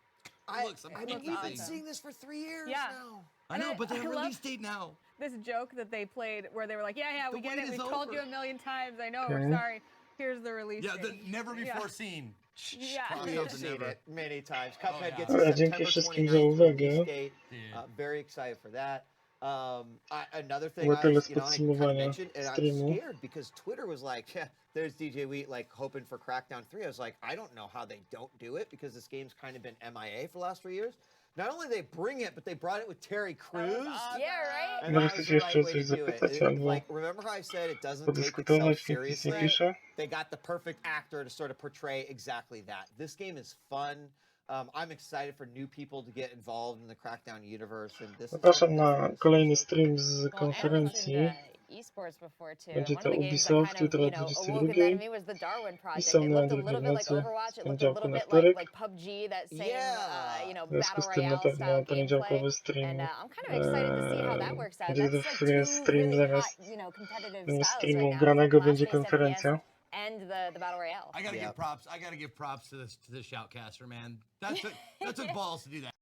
amazing. You've been seeing this for 3 years now. I know, but they have a release date now. This joke that they played where they were like, yeah, we get it. We've told you a million times. I know, Okay. we're sorry. Here's the release Yeah, date. never before seen. Yeah. We have seen it many times. Cuphead gets Dobra, a dzięki September wszystkim za 29th uwagę. release date. Very excited for that. Another thing Było tyle z I kind of podsumowania mentioned, and I'm streamu. scared because Twitter was like, yeah, there's DJ Wheat like hoping for Crackdown 3. I was like, I don't know how they don't do it because this game's kind of been MIA for the last 3 years. Not only they bring it, but they brought it with Terry Crews. Yeah, right? And Może that was chcecie the jeszcze right coś way to do it. zapytać albo Like, remember how I said it doesn't take itself podyskutować, nikt nic nie seriously? pisze. They got the perfect actor to sort of portray exactly that. This game is fun. I'm excited for new people to get involved in the Crackdown universe. And this Zapraszam na kolejny stream z konferencji. Esports before too. Będzie One to of the games that Ubisoft kind of, jutro o you know, 22:00 awoken that in me was the Darwin i project. są It na looked a drugiej little bit like nocy Overwatch. z It looked a poniedziałku little na bit wtorek. like PUBG, that same, Yeah. you know, W związku battle z tym na royale pewno style poniedziałkowy gameplay. stream And I'm kind of excited to see how that works out. będzie That's to like two stream really zaraz hot, you know, competitive zamiast styles streamu right now. granego będzie Flash-based konferencja. FPS and the battle royale. I gotta give props to this shoutcaster, man. That took balls to do that.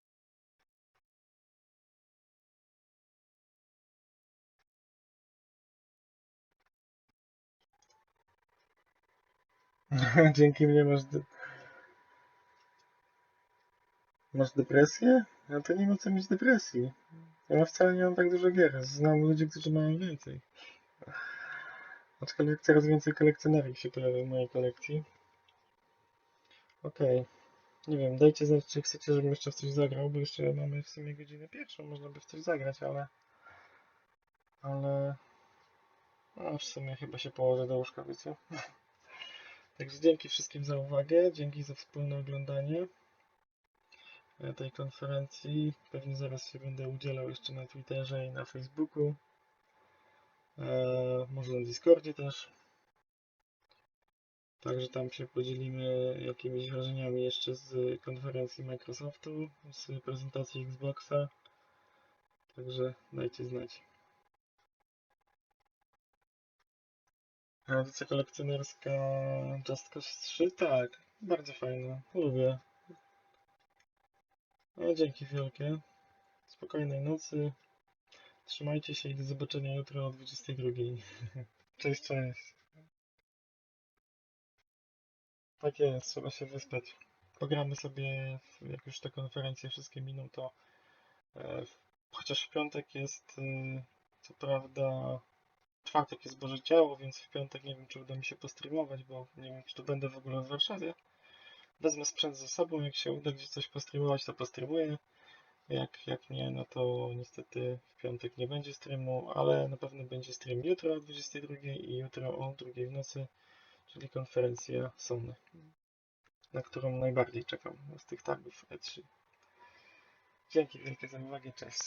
Dzięki mnie masz depresję? No to nie ma co mieć depresji. Ja wcale nie mam tak dużo gier. Znam ludzi, którzy mają więcej. Aczkolwiek coraz więcej kolekcjonerów się pojawia w mojej kolekcji. Okej. Nie wiem, dajcie znać, czy chcecie, żebym jeszcze w coś zagrał, bo jeszcze mamy w sumie godzinę pierwszą, można by w coś zagrać, ale no, w sumie chyba się położę do łóżka, wiecie. Także dzięki wszystkim za uwagę, dzięki za wspólne oglądanie tej konferencji. Pewnie zaraz się będę udzielał jeszcze na Twitterze i na Facebooku. Może na Discordzie też. Także tam się podzielimy jakimiś wrażeniami jeszcze z konferencji Microsoftu, z prezentacji Xboxa. Także dajcie znać. Edycja kolekcjonerska Just Cause 3? Tak, bardzo fajna, lubię. No, dzięki wielkie. Spokojnej nocy. Trzymajcie się i do zobaczenia jutro o 22:00. Cześć, cześć. Tak jest, trzeba się wyspać. Pogramy sobie, jak już te konferencje wszystkie miną, to chociaż w piątek jest, co prawda, czwartek jest Boże Ciało, więc w piątek nie wiem, czy uda mi się postreamować, bo nie wiem, czy to będę w ogóle w Warszawie. Wezmę sprzęt ze sobą, jak się uda gdzieś coś postreamować, to postreamuję. Jak nie, no to niestety w piątek nie będzie streamu, ale na pewno będzie stream jutro o 22:00 i jutro o 2:00 w nocy, czyli konferencja XONE, na którą najbardziej czekam z tych targów E3. Dzięki wielkie za uwagę, cześć.